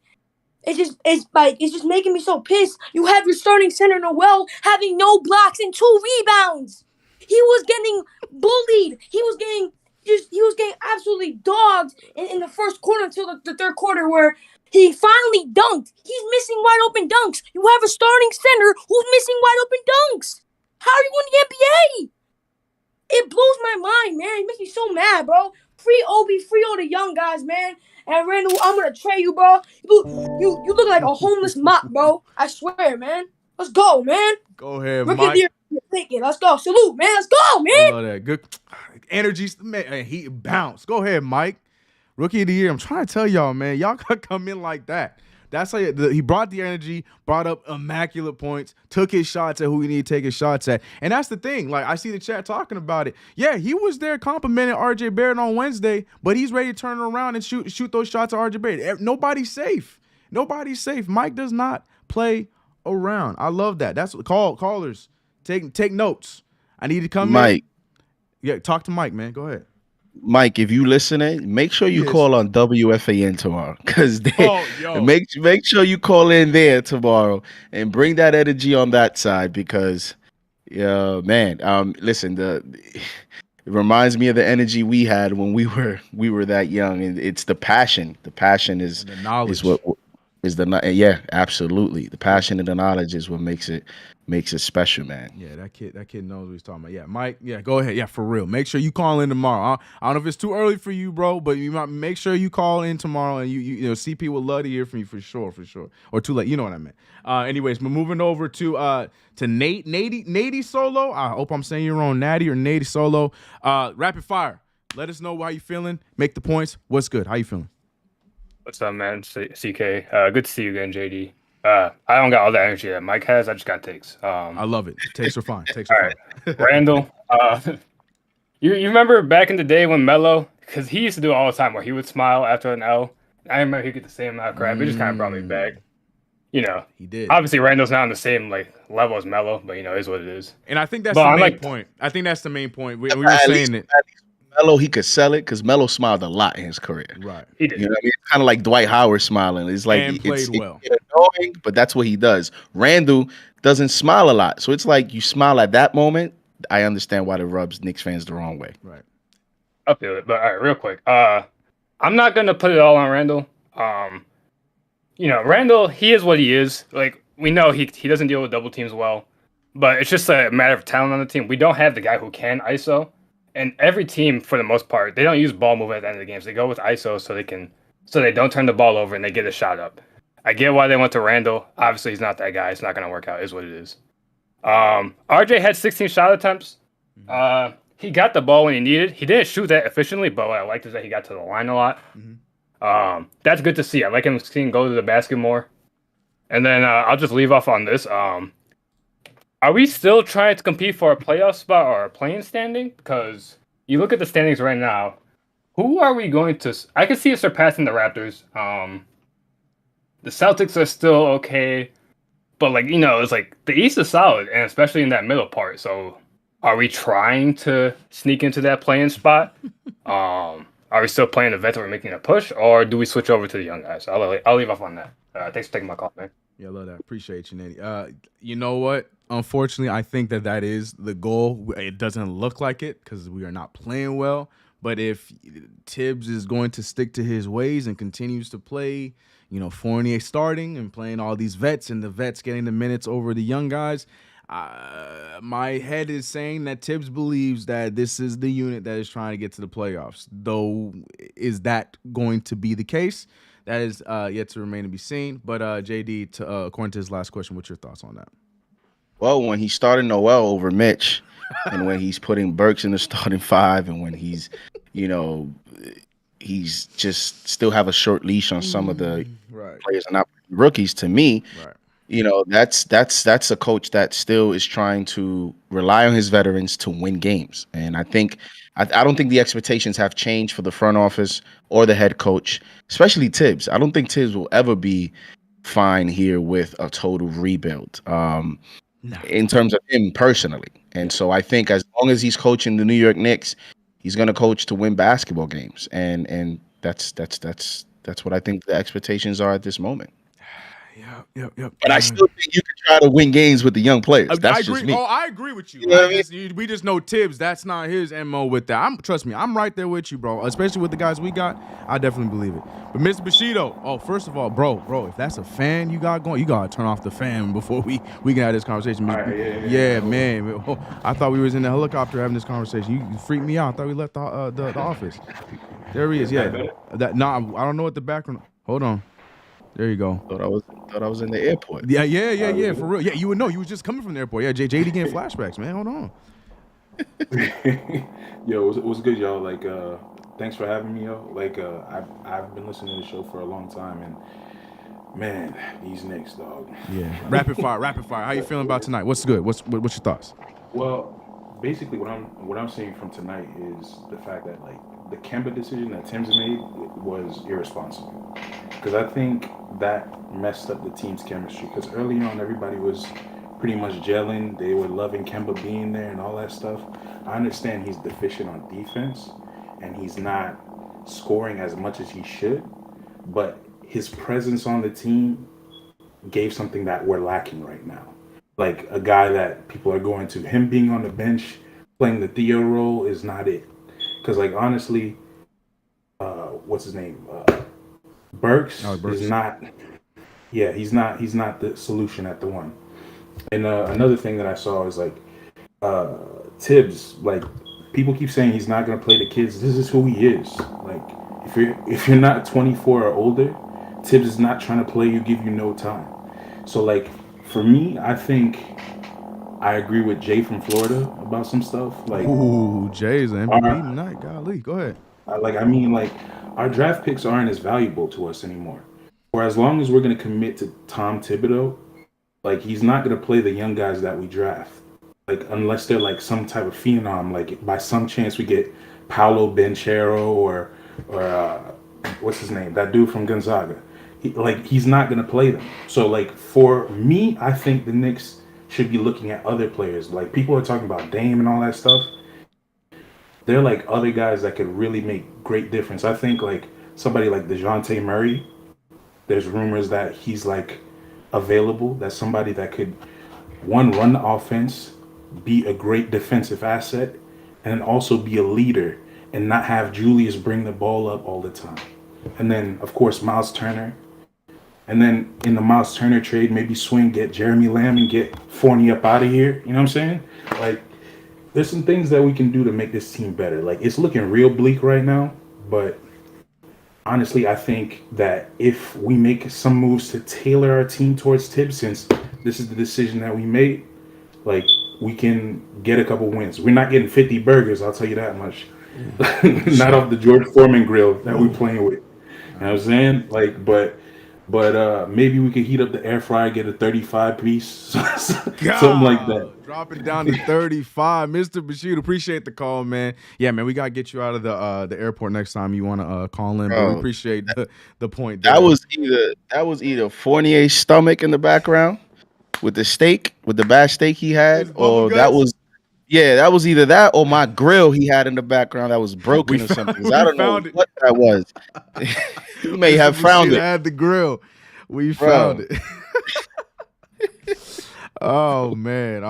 it's just making me so pissed. You have your starting center Noel having no blocks and 2 rebounds. He was getting bullied. He was getting absolutely dogged in the first quarter until the third quarter where he finally dunked. He's missing wide open dunks. You have a starting center who's missing wide open dunks. How are you in the NBA? It blows my mind, man. It makes me so mad, bro. Free Obi, free all the young guys, man. And Randall, I'm gonna trade you, bro. You look like a homeless mop, bro. I swear, man. Let's go, man. Go ahead, Rookie Mike. of the year, take it. Let's go. Salute, man. Let's go, man. I love that. Good energy, man. He bounce. Go ahead, Mike. Rookie of the year. I'm trying to tell y'all, man. Y'all gotta come in like that. That's how he brought the energy, brought up immaculate points, took his shots at who he needed to take his shots at. And that's the thing. Like, I see the chat talking about it. Yeah, he was there complimenting RJ Barrett on Wednesday, but he's ready to turn around and shoot those shots at RJ Barrett. Nobody's safe. Nobody's safe. Mike does not play around. I love that. That's what callers. Take notes. I need to come Mike. Yeah, talk to Mike, man. Go ahead. Mike, if you listening, make sure you call on WFAN tomorrow, because make sure you call in there tomorrow and bring that energy on that side, because man, listen, it reminds me of the energy we had when we were that young, and it's the passion. The passion is the knowledge. Absolutely. The passion and the knowledge is what makes it special, man. Yeah, that kid knows what he's talking about. Yeah, Mike. Yeah, go ahead. Yeah, for real. Make sure you call in tomorrow. I don't know if it's too early for you, bro, but you might make sure you call in tomorrow, and you know CP would love to hear from you for sure, or too late. You know what I meant. Anyways, we're moving over to Nady Solo. I hope I'm saying you're wrong, Natty or Nady Solo. Rapid fire. Let us know how you feeling. Make the points. What's good? How you feeling? What's up, man? CK. Good to see you again, JD. I don't got all the energy that Mike has. I just got takes. I love it. Takes are fine. All right. Randall, you remember back in the day when Melo, because he used to do it all the time, where he would smile after an L. I remember he get the same amount of crap. It just kind of brought me back. You know, he did. Obviously, Randall's not on the same level as Melo, but it is what it is. And I think that's the main point. I think that's the main point. We were saying it. Melo, he could sell it because Melo smiled a lot in his career. Right. He did. You know what I mean? Kind of like Dwight Howard smiling. It's like and played well. It's annoying, but that's what he does. Randall doesn't smile a lot. So it's like you smile at that moment. I understand why it rubs Knicks fans the wrong way. Right. I feel it. But all right, real quick. I'm not gonna put it all on Randall. Randall, he is what he is. Like, we know he doesn't deal with double teams well, but it's just a matter of talent on the team. We don't have the guy who can ISO, and every team, for the most part, they don't use ball movement at the end of the games. They go with ISO so they don't turn the ball over and they get a shot up. I get why they went to Randall. Obviously, he's not that guy. It's not gonna work out. Is what it is. RJ had 16 shot attempts. He got the ball when he needed. He didn't shoot that efficiently, but what I liked is that he got to the line a lot. That's good to see. I like him seeing go to the basket more. And then I'll just leave off on this. Are we still trying to compete for a playoff spot or a play-in standing? Because you look at the standings right now. Who are we going to? I can see us surpassing the Raptors. The Celtics are still okay, but it's like the East is solid, and especially in that middle part. So, are we trying to sneak into that play-in spot? Are we still playing the vets or making a push, or do we switch over to the young guys? I'll leave off on that. Thanks for taking my call, man. Yeah, I love that. Appreciate you, Natty. You know what? Unfortunately, I think that is the goal. It doesn't look like it because we are not playing well. But if Tibbs is going to stick to his ways and continues to play, Fournier starting and playing all these vets and the vets getting the minutes over the young guys, my head is saying that Tibbs believes that this is the unit that is trying to get to the playoffs. Though, is that going to be the case? That is yet to remain to be seen. But JD, according to his last question, what's your thoughts on that? Well, when he's starting Noel over Mitch, and when he's putting Burks in the starting five, and when he's just still have a short leash on some of the players and not rookies, to me, that's a coach that still is trying to rely on his veterans to win games. And I don't think the expectations have changed for the front office or the head coach, especially Tibbs. I don't think Tibbs will ever be fine here with a total rebuild in terms of him personally. And so I think as long as he's coaching the New York Knicks, he's going to coach to win basketball games. And that's what I think the expectations are at this moment. Yep. But I still think you can try to win games with the young players. That's I agree. Just me. Oh, I agree with you. You know what I mean? We just know Tibbs. That's not his MO with that. Trust me, I'm right there with you, bro. Especially with the guys we got, I definitely believe it. But Mr. Bushido, first of all, bro, if that's a fan you got going, you gotta turn off the fan before we can have this conversation. Yeah, man. I thought we was in the helicopter having this conversation. You freaked me out. I thought we left the office. There he is. Yeah. I don't know what the background. Hold on. There you go. Thought I was in the airport. Yeah, for real. Yeah, you would know. You was just coming from the airport. Yeah, JD getting flashbacks, man. Hold on. Yo, it was good, y'all. Thanks for having me, yo. I've been listening to the show for a long time, and man, these Knicks, dog. Yeah. Rapid fire. How you feeling about tonight? What's good? What's your thoughts? Well, basically, what I'm seeing from tonight is the fact that the Kemba decision that Tim's made was irresponsible. Because I think that messed up the team's chemistry. Because early on, everybody was pretty much gelling. They were loving Kemba being there and all that stuff. I understand he's deficient on defense, and he's not scoring as much as he should. But his presence on the team gave something that we're lacking right now. Like a guy that people are going to. Him being on the bench, playing the Theo role is not it. Because, honestly, what's his name? Burks is not. Yeah, he's not the solution at the one. And another thing that I saw is Tibbs. People keep saying he's not gonna play the kids. This is who he is. If you're not 24 or older, Tibbs is not trying to play you, give you no time. So for me, I think I agree with Jay from Florida about some stuff. Jay's an MVP tonight. Golly, go ahead. Our draft picks aren't as valuable to us anymore. For as long as we're going to commit to Tom Thibodeau, he's not going to play the young guys that we draft. Unless they're some type of phenom. By some chance we get Paolo Banchero or what's his name? That dude from Gonzaga. He's not going to play them. So for me, I think the Knicks should be looking at other players. People are talking about Dame and all that stuff. They're other guys that could really make great difference. I think somebody like DeJounte Murray, there's rumors that he's available. That's somebody that could run the offense, be a great defensive asset, and also be a leader and not have Julius bring the ball up all the time. And then, of course, Miles Turner. And then in the Miles Turner trade, maybe swing, get Jeremy Lamb and get Fournier up out of here. You know what I'm saying? Like, there's some things that we can do to make this team better. Like, it's looking real bleak right now, but honestly, I think that if we make some moves to tailor our team towards Tibbs, since this is the decision that we made, like, we can get a couple wins. We're not getting 50 burgers, I'll tell you that much. Not off the George Foreman grill that we're playing with. You know what I'm saying? Like, but maybe we could heat up the air fryer, get a 35 piece, something like that. Drop it down to 35. Mr. Bashir, appreciate the call, man. Yeah, man, we got to get you out of the airport next time you want to call in, but we appreciate the point there. That was either Fournier's stomach in the background with the steak, with the bad steak he had, or that was either that or my grill he had in the background that was broken or something. I don't know what that was. You may have found it. Had the grill. We found it. Oh man.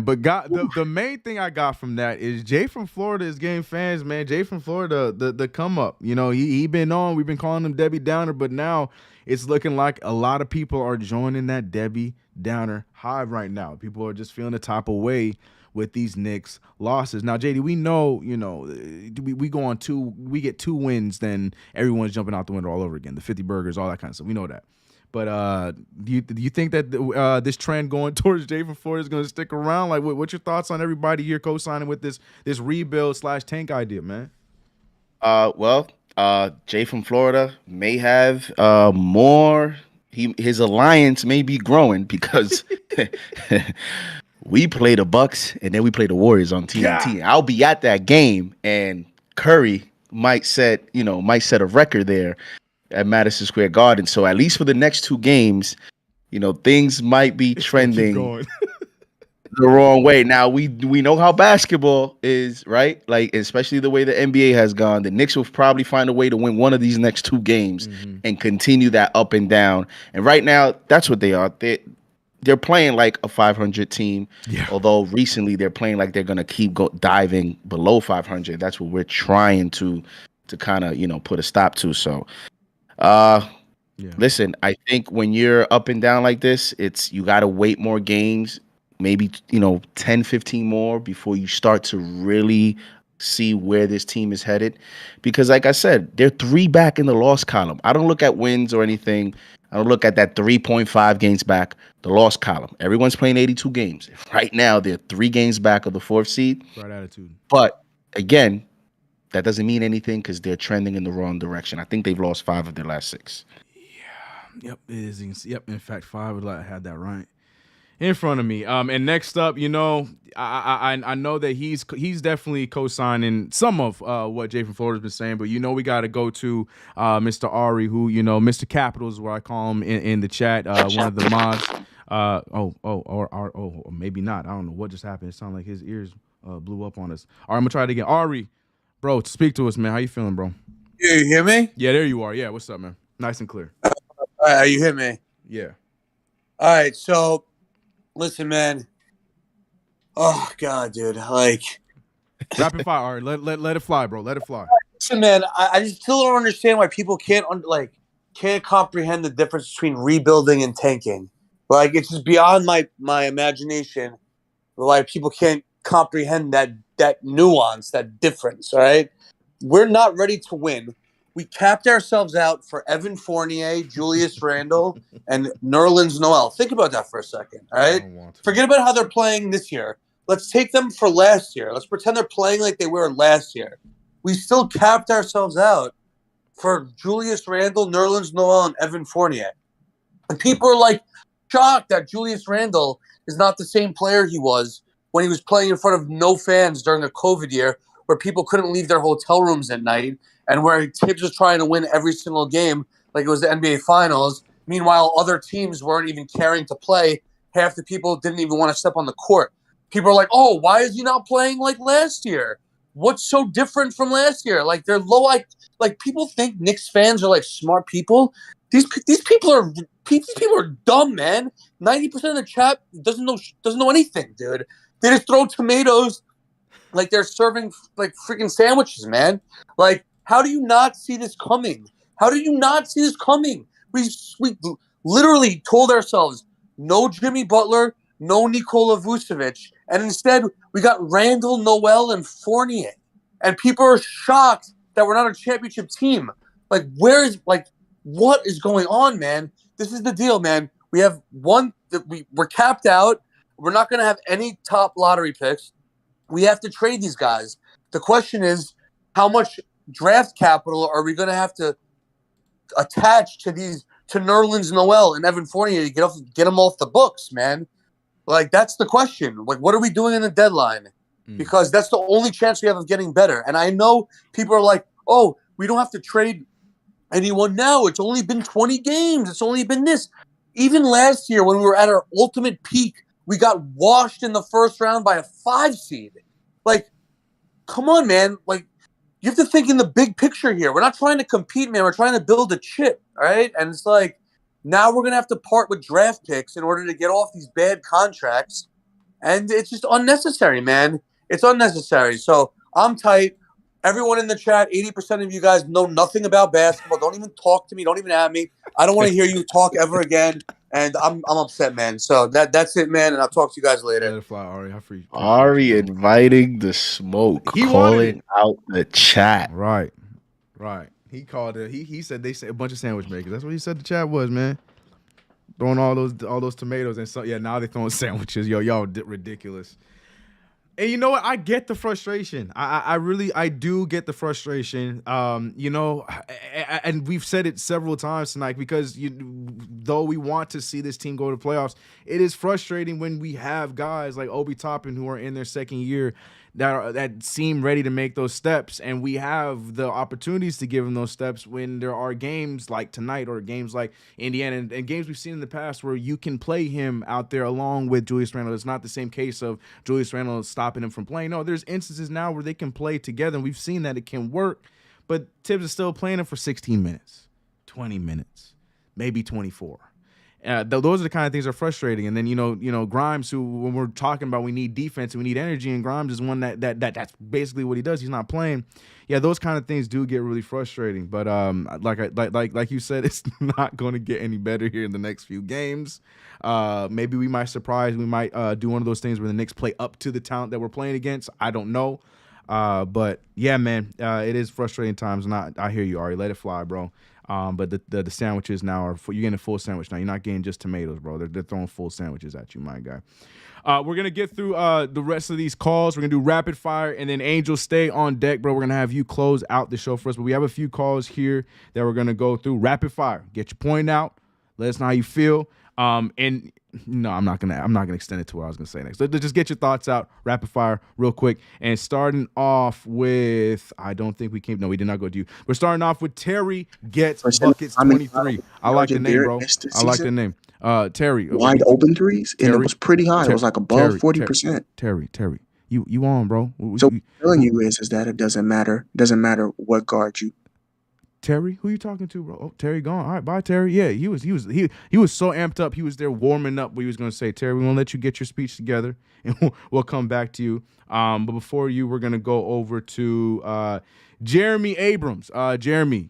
But the main thing I got from that is Jay from Florida is getting fans, man. Jay from Florida, the come up. You know, he been on. We've been calling him Debbie Downer, but now it's looking like a lot of people are joining that Debbie Downer hive right now. People are just feeling the type of way with these Knicks losses. Now, JD, we know, you know, we go on we get 2 wins, then everyone's jumping out the window all over again. The 50 burgers, all that kind of stuff. We know that. But do you think that this trend going towards Jay from Florida is going to stick around? Like, what's your thoughts on everybody here co-signing with this rebuild/tank idea, man? Jay from Florida may have more. His alliance may be growing because we play the Bucks and then we play the Warriors on TNT. Yeah. I'll be at that game, and Curry might set a record there at Madison Square Garden. So at least for the next 2 games, you know, things might be trending the wrong way. Now we know how basketball is, right? Like, especially the way the NBA has gone. The Knicks will probably find a way to win one of these next 2 games and continue that up and down. And right now, that's what they are. They're playing like a 500 team, although recently they're playing like they're going to keep diving below 500. That's what we're trying to kind of, you know, put a stop to. So, listen, I think when you're up and down like this, you got to wait more games, maybe, you know, 10, 15 more before you start to really see where this team is headed. Because like I said, they're 3 back in the loss column. I don't look at wins or anything. I don't look at that 3.5 games back, the loss column. Everyone's playing 82 games. Right now, they're 3 games back of the 4th seed. Right attitude. But again, that doesn't mean anything because they're trending in the wrong direction. I think they've lost 5 of their last 6. Yeah. Yep. It is. Yep. In fact, 5. I had that right in front of me. And next up, you know, I know that he's definitely co-signing some of what Jay from Florida's been saying, but you know we got to go to Mr. Ari, who, you know, Mr. Capital is what I call him in the chat, one of the mods. Or maybe not. I don't know what just happened. It sounded like his ears blew up on us. All right, I'm gonna try it again. Ari, bro, speak to us, man. How you feeling, bro? Yeah, you hear me? Yeah, there you are. Yeah, what's up, man? Nice and clear. You hear me? Yeah. All right, so listen, man. Oh God, dude. Like, rapid fire. All right, let it fly, bro. Let it fly. Listen, man. I just still don't understand why people can't comprehend the difference between rebuilding and tanking. Like, it's just beyond my imagination. Why people can't comprehend that nuance, that difference. All right, we're not ready to win. We capped ourselves out for Evan Fournier, Julius Randle, and Nerlens Noel. Think about that for a second, all right? Forget about how they're playing this year. Let's take them for last year. Let's pretend they're playing like they were last year. We still capped ourselves out for Julius Randle, Nerlens Noel, and Evan Fournier. And people are like shocked that Julius Randle is not the same player he was when he was playing in front of no fans during a COVID year where people couldn't leave their hotel rooms at night, and where Tibbs was trying to win every single game like it was the NBA Finals. Meanwhile, other teams weren't even caring to play. Half the people didn't even want to step on the court. People are like, oh, why is he not playing like last year? What's so different from last year? Like, they're low. Like people think Knicks fans are like smart people. These people are dumb, man. 90% of the chat doesn't know anything, dude. They just throw tomatoes like they're serving like freaking sandwiches, man. Like, how do you not see this coming? How do you not see this coming? We literally told ourselves no Jimmy Butler, no Nikola Vucevic, and instead we got Randall, Noel, and Fournier, and people are shocked that we're not a championship team. Like, what is going on, man? This is the deal, man. We have we're capped out. We're not going to have any top lottery picks. We have to trade these guys. The question is, how much draft capital are we going to have to attach to Nerlens Noel and Evan Fournier to get them off the books, man? Like, that's the question. Like, what are we doing in the deadline? Because that's the only chance we have of getting better. And I know people are like, oh, we don't have to trade anyone now. It's only been 20 games. It's only been this. Even last year when we were at our ultimate peak, we got washed in the first round by a 5 seed. Like, come on, man. Like, you have to think in the big picture here. We're not trying to compete, man. We're trying to build a chip, all right? And it's like, now we're going to have to part with draft picks in order to get off these bad contracts. And it's just unnecessary, man. It's unnecessary. So I'm tight. Everyone in the chat, 80% of you guys know nothing about basketball. Don't even talk to me. Don't even at me. I don't want to hear you talk ever again. And I'm upset, man. So that's it, man. And I'll talk to you guys later. Let it fly, Ari. Ari inviting the smoke, calling out the chat. Right. He called it. He said they said a bunch of sandwich makers. That's what he said the chat was, man. Throwing all those tomatoes and so now they're throwing sandwiches. Yo, y'all ridiculous. And you know what? I get the frustration. I really do get the frustration. And we've said it several times tonight because though we want to see this team go to the playoffs, it is frustrating when we have guys like Obi Toppin who are in their second year that seem ready to make those steps, and we have the opportunities to give them those steps when there are games like tonight or games like Indiana and games we've seen in the past where you can play him out there along with Julius Randle. It's not the same case of Julius Randle stopping him from playing. No, there's instances now where they can play together, and we've seen that it can work, but Tibbs is still playing him for 16 minutes, 20 minutes, maybe 24. Those are the kind of things that are frustrating. And then, Grimes, who when we're talking about we need defense and we need energy, and Grimes is one that's basically what he does. He's not playing. Yeah, those kind of things do get really frustrating. But like you said, it's not going to get any better here in the next few games. Maybe we might surprise. We might do one of those things where the Knicks play up to the talent that we're playing against. I don't know. But yeah, man, it is frustrating times. I hear you, Ari. Let it fly, bro. But the sandwiches now you're getting a full sandwich now. You're not getting just tomatoes, bro. They're throwing full sandwiches at you, my guy. We're gonna get through the rest of these calls. We're gonna do rapid fire, and then Angel, stay on deck, bro. We're gonna have you close out the show for us. But we have a few calls here that we're gonna go through. Rapid fire. Get your point out. Let us know how you feel. And no, I'm not gonna extend it to what I was gonna say next. Let's just get your thoughts out, rapid fire, real quick. And starting off with, I don't think we came. No, we did not go to you. We're starting off with Terry Gets Buckets 23. I like the name, bro. I like the name. Terry. Wide open threes, and it was pretty high. It was like above 40%. Terry. You on, bro? So what I'm telling you is that it doesn't matter. Doesn't matter what guard you. Terry, who you talking to, bro? Oh, Terry gone. All right, bye, Terry. Yeah, he was so amped up. He was there warming up what he was going to say. Terry, we're going to let you get your speech together, and we'll come back to you. But before we're going to go over to Jeremy Abrams. Jeremy,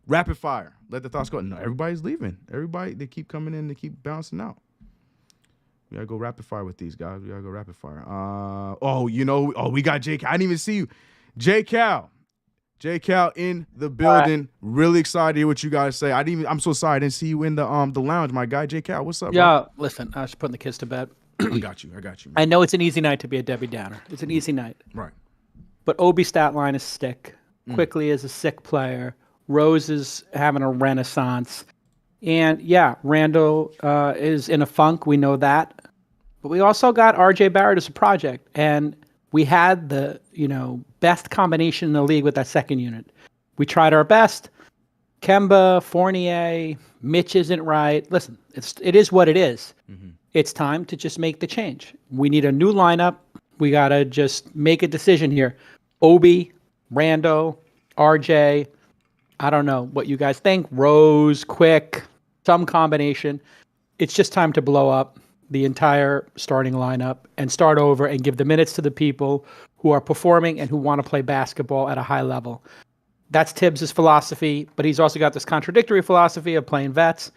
rapid fire. Let the thoughts go. No, everybody's leaving. Everybody, they keep coming in. They keep bouncing out. We got to go rapid fire with these guys. We got to go rapid fire. We got J. I didn't even see you. J. Cal in the building. Really excited to hear what you guys say. I'm so sorry I didn't see you in the lounge, my guy. J. Cal, what's up? Yeah, bro? Listen, I was putting the kids to bed. I got you. I know it's an easy night to be a Debbie Downer. It's an easy night. Right. But Obi's stat line is stick. Quickly is a sick player. Rose is having a renaissance. And yeah, Randall is in a funk. We know that. But we also got RJ Barrett as a project. And we had the, best combination in the league with that second unit. We tried our best. Kemba, Fournier, Mitch isn't right. Listen, it is what it is. Mm-hmm. It's time to just make the change. We need a new lineup. We got to just make a decision here. Obi, Rando, RJ, I don't know what you guys think. Rose, Quick, some combination. It's just time to blow up. the entire starting lineup and start over and give the minutes to the people who are performing and who want to play basketball at a high level. That's Tibbs' philosophy, but he's also got this contradictory philosophy of playing vets.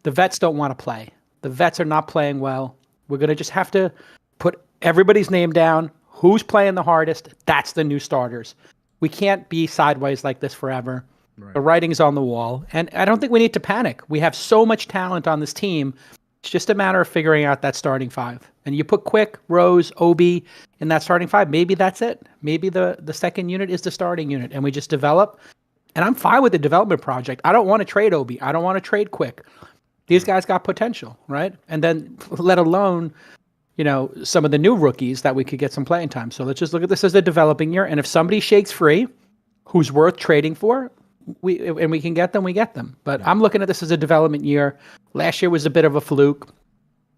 The vets don't want to play. The vets are not playing well. We're going to just have to put everybody's name down. Who's playing the hardest? That's the new starters. We can't be sideways like this forever. Right. The writing's on the wall. And I don't think we need to panic. We have so much talent on this team. It's just a matter of figuring out that starting five. And you put Quick, Rose, Obi in that starting five. Maybe that's it. Maybe the second unit is the starting unit. And we just develop. And I'm fine with the development project. I don't want to trade Obi. I don't want to trade Quick. These guys got potential, right? And then let alone, some of the new rookies that we could get some playing time. So let's just look at this as a developing year. And if somebody shakes free who's worth trading for, we can get them, we get them. But I'm looking at this as a development year. Last year was a bit of a fluke.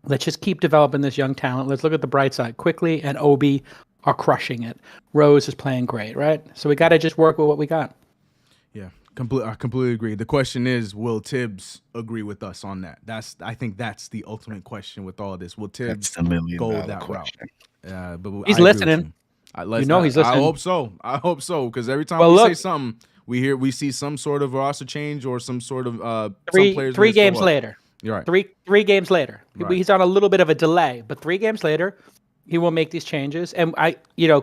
Let's just keep developing this young talent. Let's look at the bright side. Quickly and Obi are crushing it. Rose is playing great, right? So we got to just work with what we got. Yeah, I completely agree. The question is, will Tibbs agree with us on that? I think that's the ultimate question with all of this. Will Tibbs go that question. Route? But he's listening. He's listening. I hope so. Because every time we say something, we see some sort of roster change or some sort of three games later. You're right. Three games later. Right. He's on a little bit of a delay, but 3 games later, he will make these changes. And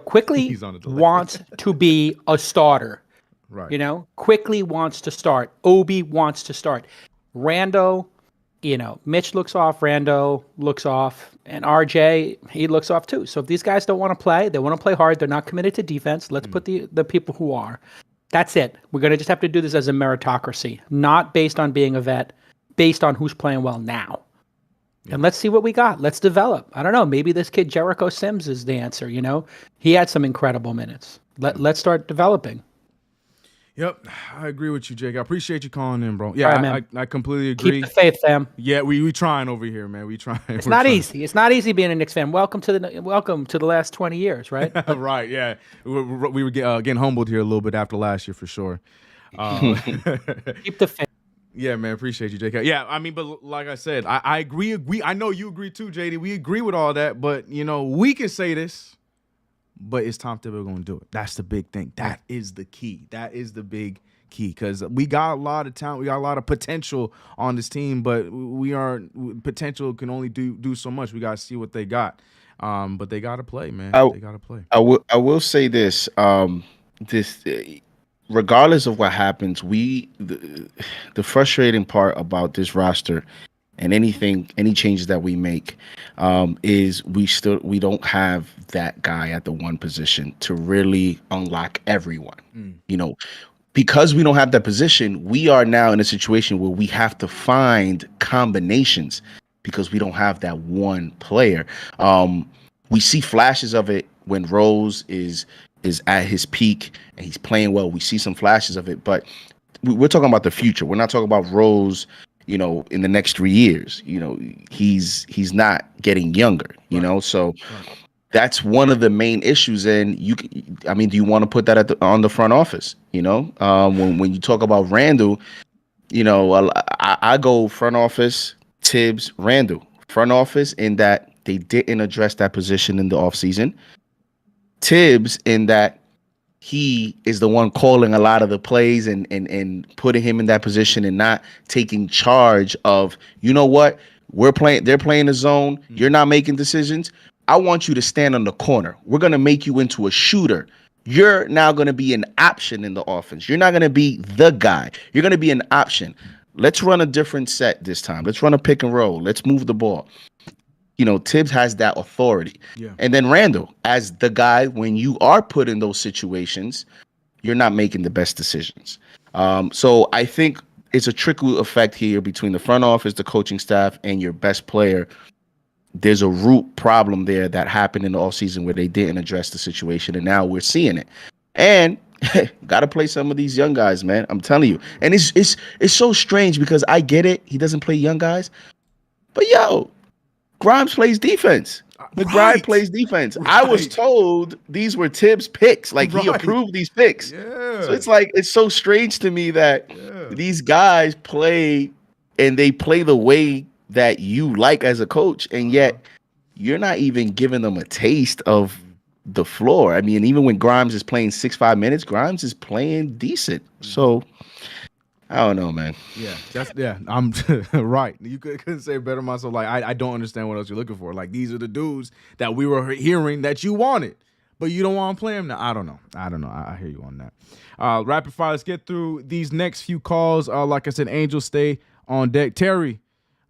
Quickly wants to be a starter. Right. Quickly wants to start. Obi wants to start. Rando, Mitch looks off. Rando looks off. And RJ, he looks off too. So if these guys don't want to play, they want to play hard. They're not committed to defense. Let's put the people who are. That's it. We're going to just have to do this as a meritocracy, not based on being a vet, based on who's playing well now. Yeah. And let's see what we got. Let's develop. I don't know. Maybe this kid Jericho Sims is the answer. He had some incredible minutes. Let's start developing. Yep, I agree with you, Jake. I appreciate you calling in, bro. Yeah, right, I completely agree. Keep the faith, fam. Yeah, we trying over here, man. We trying. It's not easy. It's not easy being a Knicks fan. Welcome to the last 20 years, right? Right. Yeah, we were getting humbled here a little bit after last year for sure. Keep the faith. Yeah, man. Appreciate you, Jake. Yeah, I mean, but like I said, I agree. I know you agree too, JD. We agree with all that, but we can say this. But is Tom Thibodeau going to do it? That's the big thing. That is the key. That is the big key because we got a lot of talent. We got a lot of potential on this team, but potential can only do so much. We got to see what they got. But they got to play, man. They got to play. I will say this. Regardless of what happens, the frustrating part about this roster and any changes that we make is we don't have that guy at the one position to really unlock everyone. Because we don't have that position, we are now in a situation where we have to find combinations because we don't have that one player. We see flashes of it when Rose is at his peak and he's playing well. We see some flashes of it, but we're talking about the future. We're not talking about Rose in the next 3 years. He's not getting younger, so that's one of the main issues. And do you want to put that on the front office? When you talk about Randall, I go front office, Tibbs, Randall. Front office in that they didn't address that position in the offseason. Tibbs in that he is the one calling a lot of the plays and putting him in that position and not taking charge of, what, they're playing the zone. You're not making decisions. I want you to stand on the corner. We're going to make you into a shooter. You're now going to be an option in the offense. You're not going to be the guy. You're going to be an option. Let's run a different set this time. Let's run a pick and roll. Let's move the ball. Tibbs has that authority. Yeah. And then Randall, as the guy, when you are put in those situations, you're not making the best decisions. So I think it's a trickle effect here between the front office, the coaching staff, and your best player. There's a root problem there that happened in the offseason where they didn't address the situation, and now we're seeing it. And got to play some of these young guys, man. I'm telling you. And it's so strange because I get it. He doesn't play young guys. But, Grimes plays defense. McBride plays defense. Right. I was told these were Tibbs picks. He approved these picks. Yeah. So it's so strange to me that these guys play and they play the way that you like as a coach, and yet you're not even giving them a taste of the floor. I mean, even when Grimes is playing 6-5 minutes, Grimes is playing decent. So I don't know, man. I'm right. You couldn't say it better myself. Like I don't understand what else you're looking for. Like these are the dudes that we were hearing that you wanted, but you don't want to play them now. I don't know. I hear you on that. Rapid fire. Let's get through these next few calls. Like I said, Angel, stay on deck. Terry,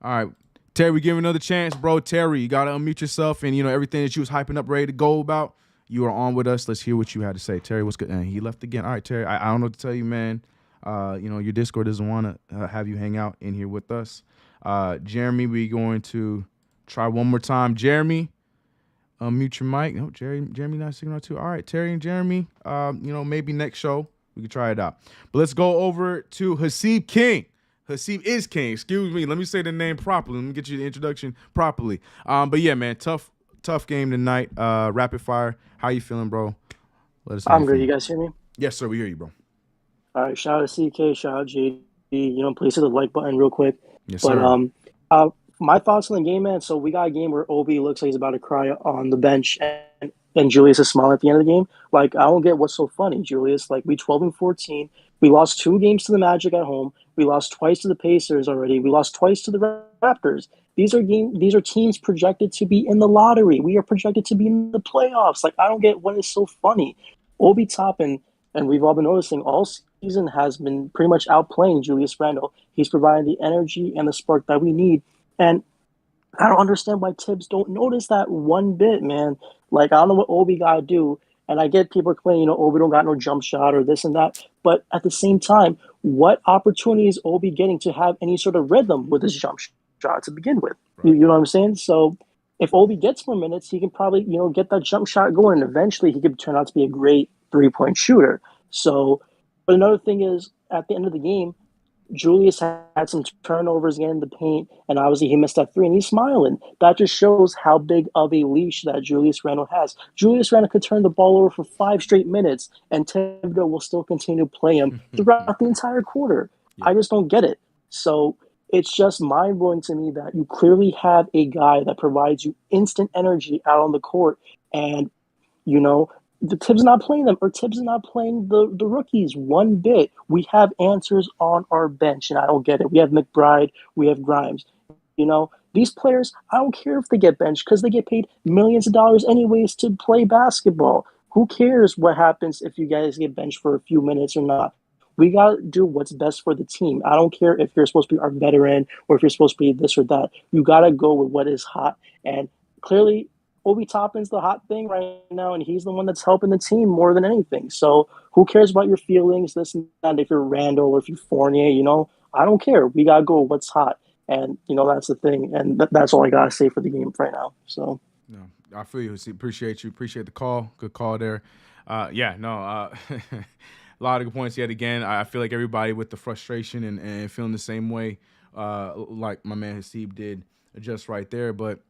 all right. Terry, we give you another chance, bro. Terry, you gotta unmute yourself, and everything that you was hyping up, ready to go about. You are on with us. Let's hear what you had to say, Terry. What's good? And he left again. All right, Terry. I don't know what to tell you, man. Your Discord doesn't want to have you hang out in here with us. Jeremy, we're going to try one more time. Jeremy, mute your mic. No, Jeremy not sticking around too. All right, Terry and Jeremy, maybe next show we can try it out. But let's go over to Hasib King. Hasib is King. Excuse me. Let me say the name properly. Let me get you the introduction properly. But yeah, man, tough game tonight. Rapid fire. How you feeling, bro? Let us know. I'm good. You guys hear me? Yes, sir. We hear you, bro. All right. Shout out to CK. Shout out JD. Please hit the like button real quick. Yes, but sir. My thoughts on the game, man. So we got a game where Obi looks like he's about to cry on the bench, and Julius is smiling at the end of the game. Like, I don't get what's so funny, Julius. Like, we 12-14. We lost 2 games to the Magic at home. We lost twice to the Pacers already. We lost twice to the Raptors. These are teams projected to be in the lottery. We are projected to be in the playoffs. Like, I don't get what is so funny. Obi Toppin, and we've all been noticing all season, has been pretty much outplaying Julius Randle. He's providing the energy and the spark that we need. And I don't understand why Tibbs don't notice that one bit, man. Like, I don't know what Obi got to do. And I get people complaining, Obi don't got no jump shot or this and that. But at the same time, what opportunity is Obi getting to have any sort of rhythm with his jump shot to begin with? Right. You know what I'm saying? So if Obi gets more minutes, he can probably, get that jump shot going. And eventually he could turn out to be a great 3-point shooter. So, but another thing is, at the end of the game, Julius had some turnovers again in the paint, and obviously he missed that 3, and he's smiling. That just shows how big of a leash that Julius Randle has. Julius Randle could turn the ball over for 5 straight minutes, and Thibodeau will still continue to play him throughout the entire quarter. I just don't get it. So it's just mind-blowing to me that you clearly have a guy that provides you instant energy out on the court, and, the Tibbs not playing them, or Tibbs not playing the rookies one bit. We have answers on our bench, and I don't get it. We have McBride, we have Grimes. These players, I don't care if they get benched because they get paid millions of dollars anyways to play basketball. Who cares what happens if you guys get benched for a few minutes or not? We got to do what's best for the team. I don't care if you're supposed to be our veteran or if you're supposed to be this or that. You got to go with what is hot. And clearly, Obi Toppin's the hot thing right now, and he's the one that's helping the team more than anything. So who cares about your feelings, this and that, if you're Randall or if you're Fournier, I don't care. We got to go with what's hot. And, that's the thing. And that's all I got to say for the game right now. So, no, I feel you. Appreciate you. Appreciate the call. Good call there. A lot of good points yet again. I feel like everybody with the frustration and feeling the same way, like my man Hasib did just right there. But,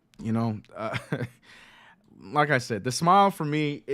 like I said, the smile for me,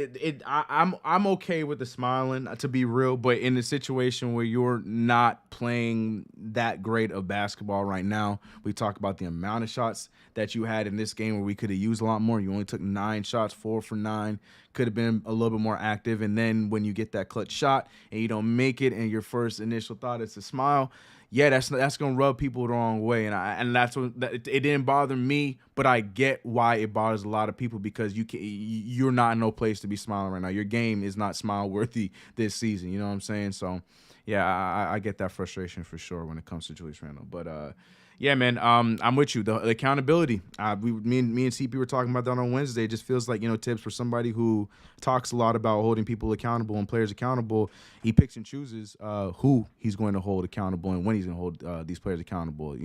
I'm okay with the smiling, to be real, but in a situation where you're not playing that great of basketball right now, we talk about the amount of shots that you had in this game where we could have used a lot more. You only took 9 shots, 4 for 9, could have been a little bit more active. And then when you get that clutch shot and you don't make it, and your first initial thought is to smile, yeah, that's gonna rub people the wrong way, and that's what it didn't bother me, but I get why it bothers a lot of people, because you're not in no place to be smiling right now. Your game is not smile worthy this season. You know what I'm saying? So, yeah, I get that frustration for sure when it comes to Julius Randle. But yeah, man, I'm with you. The accountability. Me and CP were talking about that on Wednesday. It just feels like, Tibbs, for somebody who talks a lot about holding people accountable and players accountable, he picks and chooses who he's going to hold accountable and when he's going to hold these players accountable.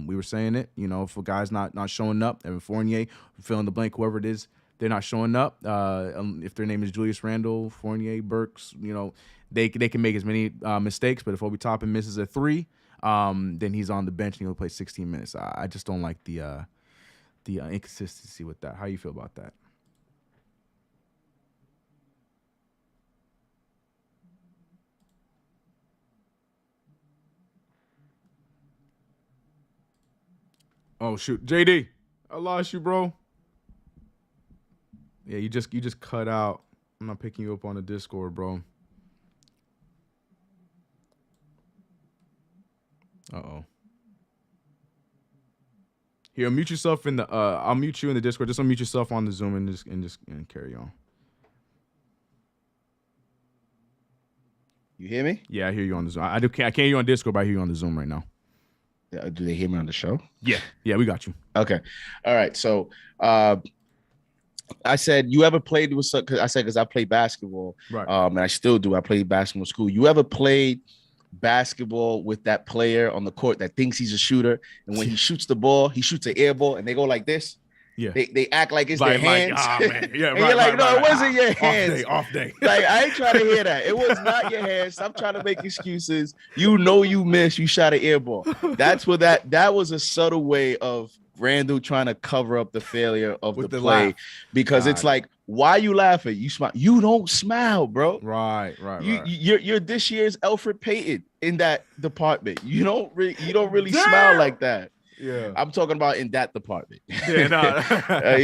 We were saying it. If a guy's not showing up, Evan Fournier, fill in the blank, whoever it is, they're not showing up. If their name is Julius Randle, Fournier, Burks, they can make as many mistakes. But if Obi Toppin misses a 3, then he's on the bench and he'll play 16 minutes. I just don't like the inconsistency with that. How you feel about that? Oh shoot, JD, I lost you, bro. Yeah, you just cut out. I'm not picking you up on the Discord, bro. Uh-oh. Here, mute yourself in the I'll mute you in the Discord. Just unmute yourself on the Zoom and just carry on. You hear me? Yeah, I hear you on the Zoom. I can't hear you on Discord, but I hear you on the Zoom right now. Yeah, do they hear me on the show? Yeah, we got you. Okay. All right. So I said, you ever played with some, because I played basketball, right? And I still do. I played basketball in school. You ever played basketball with that player on the court that thinks he's a shooter, and when he shoots the ball, he shoots an air ball, and they go like this? Yeah, they act like it's their hands. Man. Yeah, and you're like, no, it wasn't your hands. Off day. Like, I ain't trying to hear that. It was not your hands. Stop trying to make excuses. You know you missed. You shot an air ball. That's what that was a subtle way of Randall trying to cover up the failure of the play laugh. Because it's like, why you laughing? You smile. You don't smile, bro. Right. You're this year's Alfred Payton in that department. You don't really smile like that. Yeah, I'm talking about in that department. Yeah,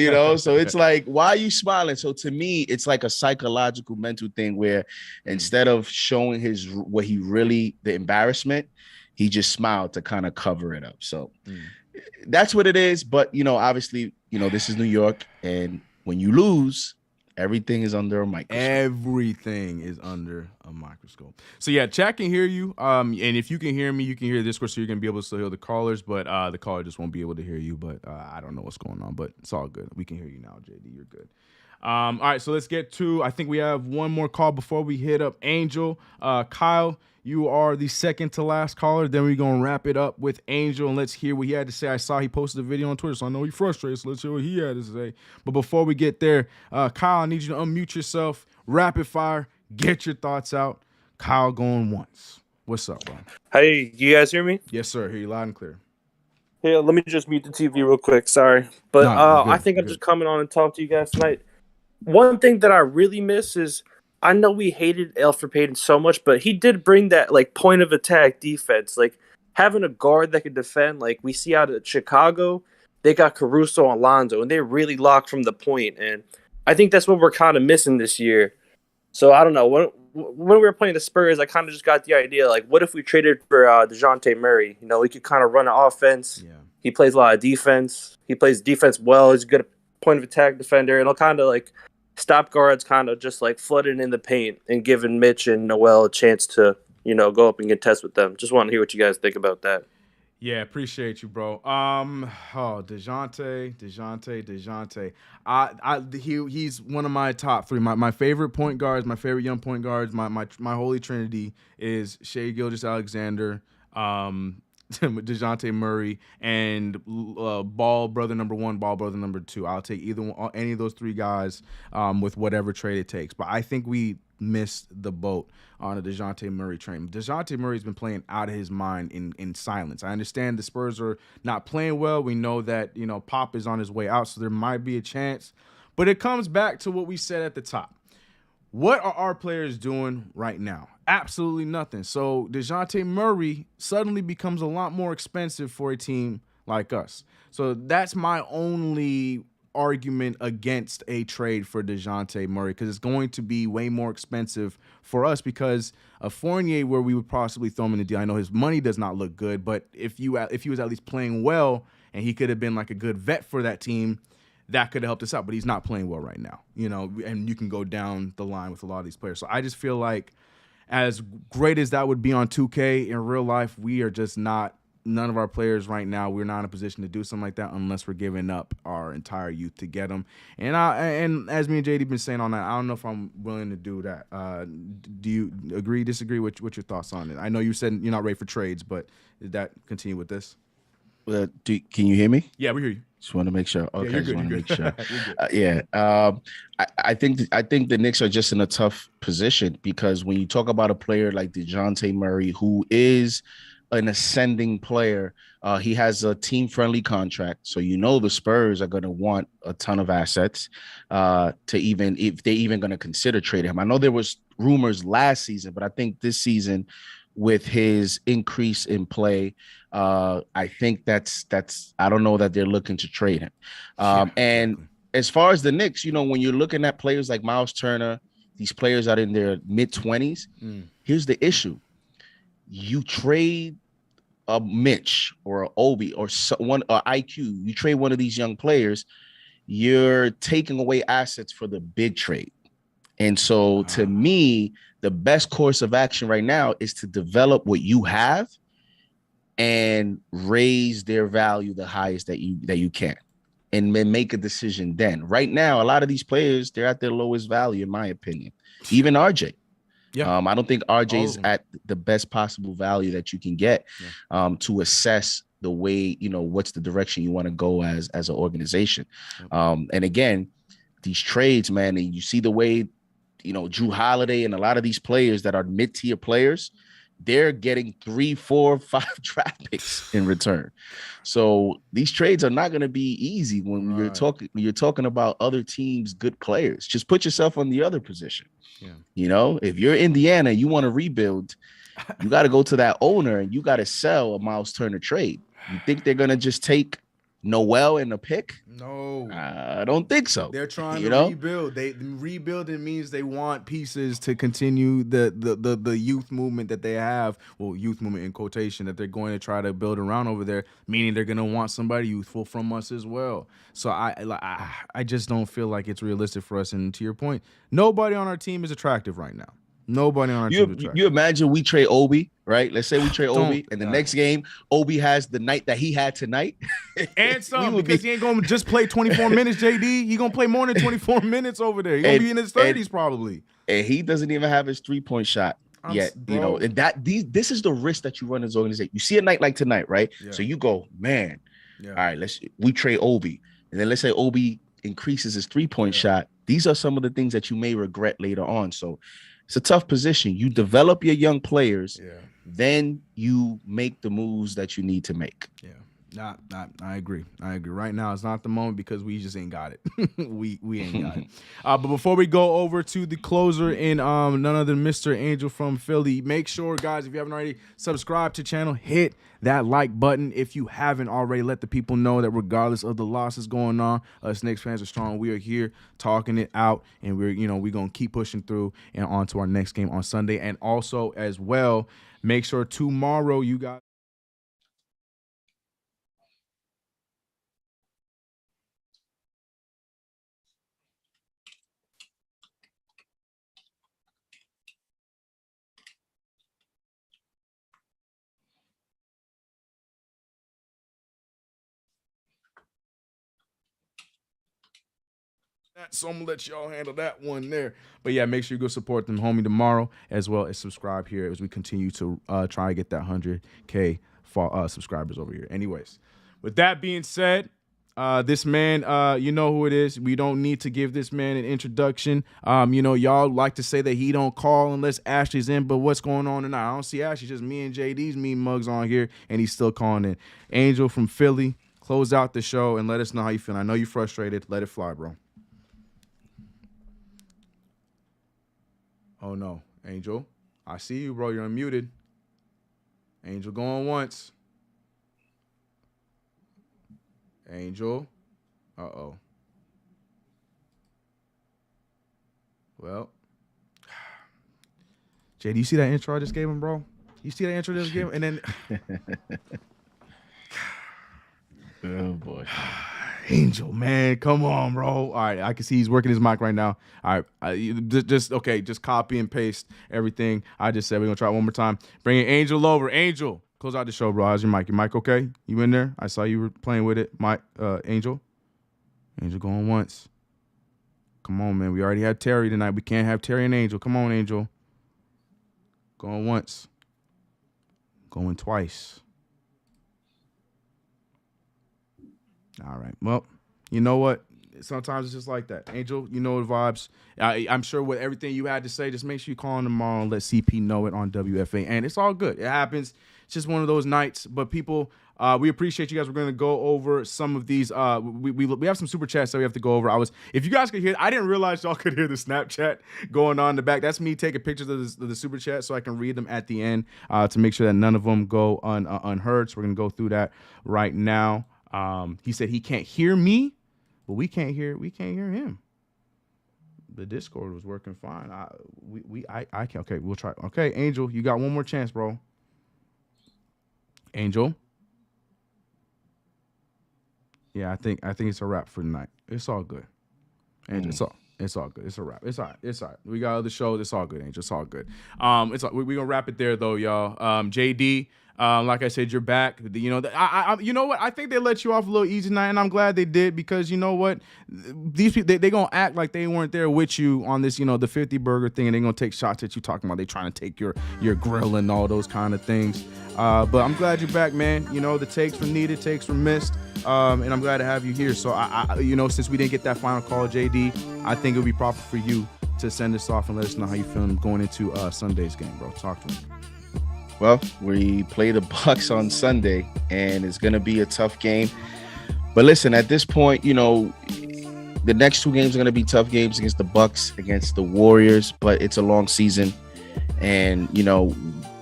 no. So it's like, why are you smiling? So to me, it's like a psychological, mental thing where instead of showing the embarrassment, he just smiled to kind of cover it up. So that's what it is. But obviously, this is New York, and when you lose, everything is under a microscope. Everything is under a microscope. So yeah, chat can hear you. And if you can hear me, you can hear the Discord, so you're gonna be able to still hear the callers. But the caller just won't be able to hear you. But I don't know what's going on. But it's all good. We can hear you now, JD. You're good. All right, so let's get to. I think we have one more call before we hit up Angel. Kyle, you are the second to last caller. Then we're gonna wrap it up with Angel, and let's hear what he had to say. I saw he posted a video on Twitter, so I know he's frustrated. So let's hear what he had to say. But before we get there, Kyle, I need you to unmute yourself. Rapid fire. Get your thoughts out. Kyle going once. What's up, bro? Hey, you guys hear me? Yes, sir. Hear you loud and clear. Hey, let me just mute the TV real quick. Sorry, but I think I'm just coming on and talk to you guys tonight. One thing that I really miss is, I know we hated Alfred Payton so much, but he did bring that point of attack defense, having a guard that could defend. We see out at Chicago, they got Caruso and Lonzo, and they really locked from the point, and I think that's what we're kind of missing this year. So I don't know, when we were playing the Spurs, I kind of just got the idea, what if we traded for DeJounte Murray? We could kind of run an offense. Yeah. He plays a lot of defense. He plays defense well. He's a good point of attack defender, and he'll kind of stop guards kind of just flooding in the paint and giving Mitch and Noel a chance to, go up and contest with them. Just want to hear what you guys think about that. Yeah, appreciate you, bro. DeJounte. He's one of my top three. My favorite point guards, my favorite young point guards, my holy trinity is Shai Gilgeous-Alexander, DeJounte Murray, and Ball brother number 1, Ball brother number 2. I'll take any of those three guys with whatever trade it takes. But I think we missed the boat on a DeJounte Murray train. DeJounte Murray's been playing out of his mind in silence. I understand the Spurs are not playing well. We know that Pop is on his way out, so there might be a chance. But it comes back to what we said at the top. What are our players doing right now? Absolutely nothing. So DeJounte Murray suddenly becomes a lot more expensive for a team like us. So that's my only argument against a trade for DeJounte Murray, because it's going to be way more expensive for us because of Fournier, where we would possibly throw him in the deal. I know his money does not look good, but if he was at least playing well and he could have been a good vet for that team, that could have helped us out, but he's not playing well right now, and you can go down the line with a lot of these players. So I just feel like, as great as that would be on 2K, in real life, we are just not, none of our players right now, we're not in a position to do something like that unless we're giving up our entire youth to get them. And as me and JD been saying on that, I don't know if I'm willing to do that. Do you agree, disagree? What's your thoughts on it? I know you said you're not ready for trades, but did that continue with this? Can you hear me? Yeah, we hear you. Just want to make sure. Okay, yeah, just want to make sure. Yeah. I think the Knicks are just in a tough position, because when you talk about a player like DeJounte Murray, who is an ascending player, he has a team-friendly contract, so the Spurs are going to want a ton of assets if they're even going to consider trading him. I know there was rumors last season, but I think this season with his increase in play. I think that's I don't know that they're looking to trade him. And as far as the Knicks, when you're looking at players like Miles Turner, these players are in their mid-20s. Here's the issue. You trade a Mitch or a Obi or someone or IQ, you trade one of these young players, you're taking away assets for the big trade. And so to me, the best course of action right now is to develop what you have and raise their value the highest that you can, and then make a decision then. Right now, a lot of these players, they're at their lowest value, in my opinion. Even RJ. Yeah. I don't think RJ is at the best possible value that you can get to assess the way, what's the direction you want to go as an organization. And again, these trades, man, and you see the way, Drew Holiday and a lot of these players that are mid-tier players, they're getting 3, 4, 5 draft picks in return. So these trades are not going to be easy when you're talking about other teams' good players. Just put yourself on the other position. Yeah. If you're Indiana, you want to rebuild, you got to go to that owner and you got to sell a Miles Turner trade. You think they're going to just take Noel in a pick? No, I don't think so. They're trying to rebuild. Rebuilding means they want pieces to continue the youth movement that they have. Well, youth movement in quotation that they're going to try to build around over there. Meaning they're going to want somebody youthful from us as well. So I just don't feel like it's realistic for us. And to your point, nobody on our team is attractive right now. Nobody on our team is attractive. You imagine we trade Obi, right? Let's say we trade Obi, and the next game, Obi has the night that he had tonight. And some, because he ain't going to just play 24 minutes, JD. He going to play more than 24 minutes over there. He going to be in his 30s probably. And he doesn't even have his 3-point shot yet, and this is the risk that you run as an organization. You see a night like tonight, right? Yeah. So you go, man, all right, we trade Obi. And then let's say Obi increases his 3-point shot. These are some of the things that you may regret later on. So it's a tough position. You develop your young players, then you make the moves that you need to make. Yeah. I agree. Right now, it's not the moment because we just ain't got it. we ain't got it. But before we go over to the closer in none other than Mr. Angel from Philly, make sure, guys, if you haven't already, subscribe to the channel, hit that like button. If you haven't already, let the people know that regardless of the losses going on, us Knicks fans are strong. We are here talking it out, and we're going to keep pushing through and on to our next game on Sunday. And also as well, make sure tomorrow you guys. So I'm gonna let y'all handle that one there. But yeah, make sure you go support them, homie, tomorrow, as well as subscribe here as we continue to try to get that 100K subscribers over here. Anyways, with that being said, this man, you know who it is. We don't need to give this man an introduction. Y'all like to say that he don't call unless Ashley's in, but what's going on tonight? I don't see Ashley, just me and JD's mean mugs on here, and he's still calling in. Angel from Philly, close out the show and let us know how you feel. I know you're frustrated. Let it fly, bro. Oh, no. Angel, I see you, bro. You're unmuted. Angel going once. Angel. Uh-oh. Well. Jay, do you see that intro I just gave him, bro? You see that intro I just gave him? And then... Oh, boy. Angel, man, come on, bro. All right, I can see he's working his mic right now. All right, just copy and paste everything I just said. We're gonna try it one more time. Bring Angel over. Angel, close out the show, bro. How's your mic? Your mic okay? You in there? I saw you were playing with it. Angel going once. Come on, man. We already had Terry tonight. We can't have Terry and Angel. Come on, Angel. Going once. Going twice. All right. Well, you know what? Sometimes it's just like that. Angel, you know the vibes. I'm sure with everything you had to say, just make sure you call him tomorrow and let CP know it on WFA. And it's all good. It happens. It's just one of those nights. But people, We appreciate you guys. We're going to go over some of these. We have some super chats that we have to go over. If you guys could hear, I didn't realize y'all could hear the Snapchat going on in the back. That's me taking pictures of the super chat so I can read them at the end to make sure that none of them go unheard. So we're going to go through that right now. He said he can't hear me, but we can't hear him. The Discord was working fine. I can. Okay, we'll try. Okay, Angel, you got one more chance, bro. Angel. Yeah, I think it's a wrap for tonight. It's all good. Angel, it's all good. It's a wrap. It's all right. We got other shows. It's all good, Angel. It's all good. We're gonna wrap it there though, y'all. JD. Like I said, you're back. You know, you know what? I think they let you off a little easy tonight, and I'm glad they did because you know what? These people they gonna act like they weren't there with you on this, you know, the 50 burger thing, and they gonna take shots at you talking about they trying to take your grill and all those kind of things. But I'm glad you're back, man. You know, the takes were needed, takes were missed, and I'm glad to have you here. So I you know, since we didn't get that final call, JD, I think it would be proper for you to send us off and let us know how you feeling going into Sunday's game, bro. Talk to me. Well, we play the Bucks on Sunday, and it's going to be a tough game. But listen, at this point, you know, the next two games are going to be tough games against the Bucks, against the Warriors, but it's a long season. And, you know,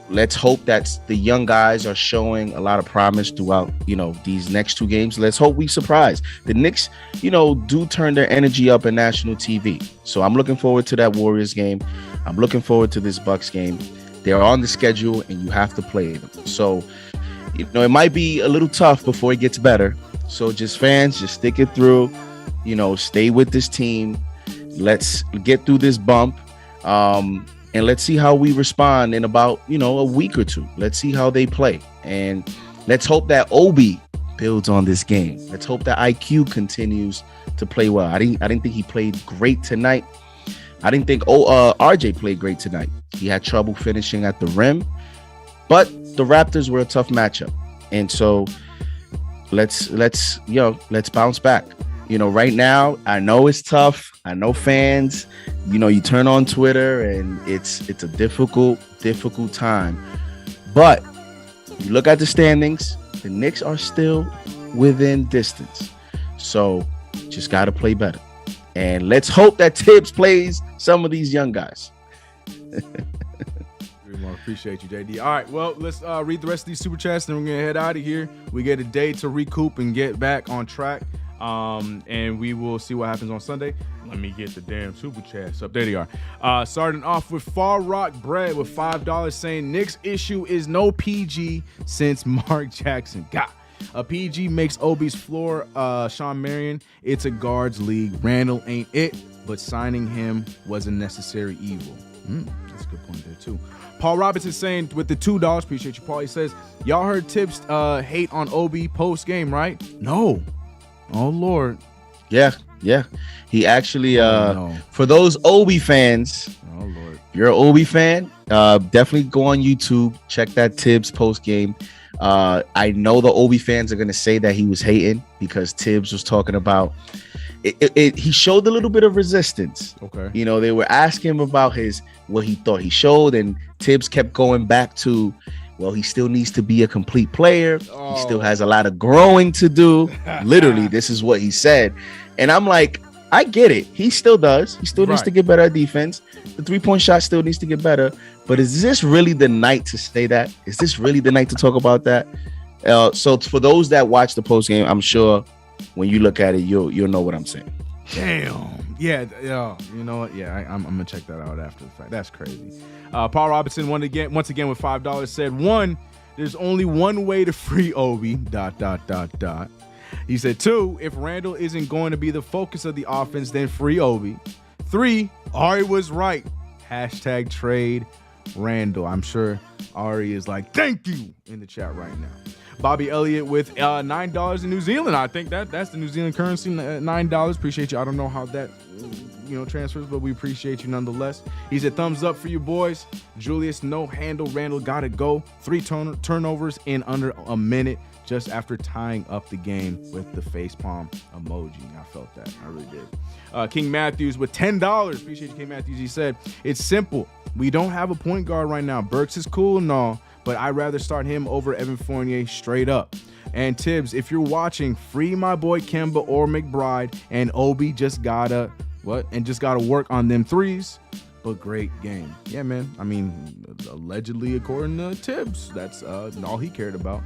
let's hope that the young guys are showing a lot of promise throughout, you know, these next two games. Let's hope we surprise. The Knicks, you know, do turn their energy up in national TV. So I'm looking forward to that Warriors game. I'm looking forward to this Bucks game. They're on the schedule, and you have to play them. So, you know, it might be a little tough before it gets better. So just fans, just stick it through. You know, stay with this team. Let's get through this bump. And let's see how we respond in about, you know, a week or two. Let's see how they play. And let's hope that Obi builds on this game. Let's hope that IQ continues to play well. I didn't think he played great tonight. I didn't think RJ played great tonight. He had trouble finishing at the rim, but the Raptors were a tough matchup. And so let's bounce back. You know, right now, I know it's tough. I know fans, you know, you turn on Twitter and it's a difficult time. But you look at the standings, the Knicks are still within distance. So just got to play better. And let's hope that Tibbs plays some of these young guys. Appreciate you, JD. All right, well, let's read the rest of these super chats, then we're going to head out of here. We get a day to recoup and get back on track, and we will see what happens on Sunday. Let me get the damn super chats up. There they are. Starting off with Far Rock Bread with $5 saying, Knicks issue is no PG since Mark Jackson got. A PG makes Obi's floor Sean Marion. It's a guards league. Randall ain't it, but signing him was a necessary evil. That's a good point there, too. Paul Robinson saying with the $2, appreciate you, Paul. He says, y'all heard Tibbs hate on Obi post-game, right? No. Oh, Lord. Yeah. He actually, for those Obi fans, oh, Lord. If you're an Obi fan, definitely go on YouTube, check that Tibbs post-game. I know the Obi fans are going to say that he was hating because Tibbs was talking about he showed a little bit of resistance. Okay. You know, they were asking him about what he thought he showed, and Tibbs kept going back to, well, he still needs to be a complete player. He still has a lot of growing to do. Literally, this is what he said. And I'm like, I get it. He still does. He still needs to get better at defense. The three-point shot still needs to get better. But is this really the night to say that? Is this really the night to talk about that? So for those that watch the post game, I'm sure when you look at it, you'll know what I'm saying. Damn. Yeah. You know what? Yeah, I'm gonna check that out after the fact. That's crazy. Paul Robinson once again with $5 said, 1, there's only one way to free Obi. ... He said, 2, if Randall isn't going to be the focus of the offense, then free Obi. 3, Ari was right. # trade Randall. I'm sure Ari is like, thank you in the chat right now. Bobby Elliott with $9 in New Zealand. I think that's the New Zealand currency, $9. Appreciate you. I don't know how that transfers, but we appreciate you nonetheless. He said, thumbs up for you boys. Julius, no handle. Randall got to go. 3 turnovers in under a minute just after tying up the game with the facepalm emoji. I felt that. I really did. King Matthews with $10. Appreciate you, King Matthews. He said, it's simple. We don't have a point guard right now. Burks is cool and all, but I'd rather start him over Evan Fournier straight up. And Tibbs, if you're watching, free my boy Kemba or McBride, and Obi just gotta work on them threes. But great game. Yeah, man. I mean, allegedly, according to Tibbs, that's all he cared about.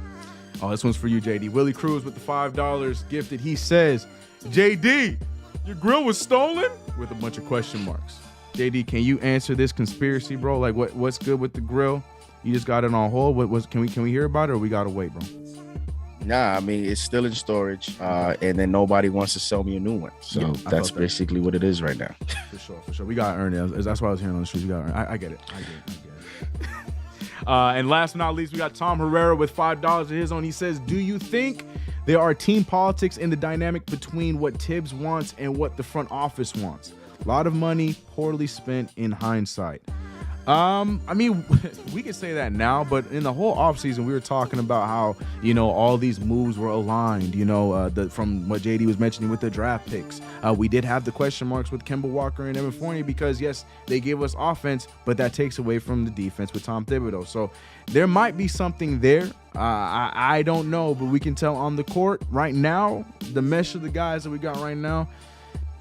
Oh, this one's for you, JD. Willie Cruz with the $5 gifted. He says, JD, your grill was stolen? With a bunch of question marks. JD, can you answer this conspiracy, bro? Like, what's good with the grill? You just got it on hold. Can we hear about it, or we gotta wait, bro? Nah, I mean, it's still in storage, and then nobody wants to sell me a new one. So Yeah, that's basically what it is right now. For sure. We gotta earn it. That's why I was hearing on the streets. We gotta earn it. I get it. And last but not least, we got Tom Herrera with $5 of his own. He says, do you think there are team politics in the dynamic between what Tibbs wants and what the front office wants? A lot of money poorly spent in hindsight. I mean, we can say that now, but in the whole offseason, we were talking about how, all these moves were aligned, from what JD was mentioning with the draft picks. We did have the question marks with Kemba Walker and Evan Fournier because, yes, they give us offense, but that takes away from the defense with Tom Thibodeau. So there might be something there. I don't know, but we can tell on the court right now, the mesh of the guys that we got right now,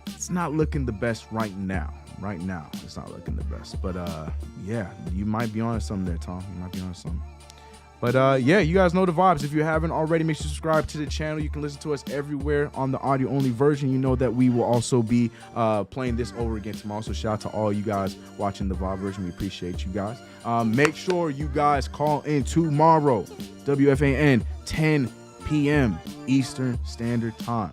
it's not looking the best right now. Right now, it's not looking the best. But, yeah, you might be on something there, Tom. You might be on something. But, yeah, you guys know the vibes. If you haven't already, make sure to subscribe to the channel. You can listen to us everywhere on the audio-only version. You know that we will also be playing this over again tomorrow. So shout out to all you guys watching the VOD version. We appreciate you guys. Make sure you guys call in tomorrow, WFAN, 10 p.m. Eastern Standard Time.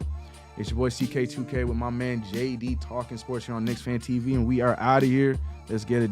It's your boy CK2K with my man JD talking sports here on KnicksFanTV, and we are out of here. Let's get it.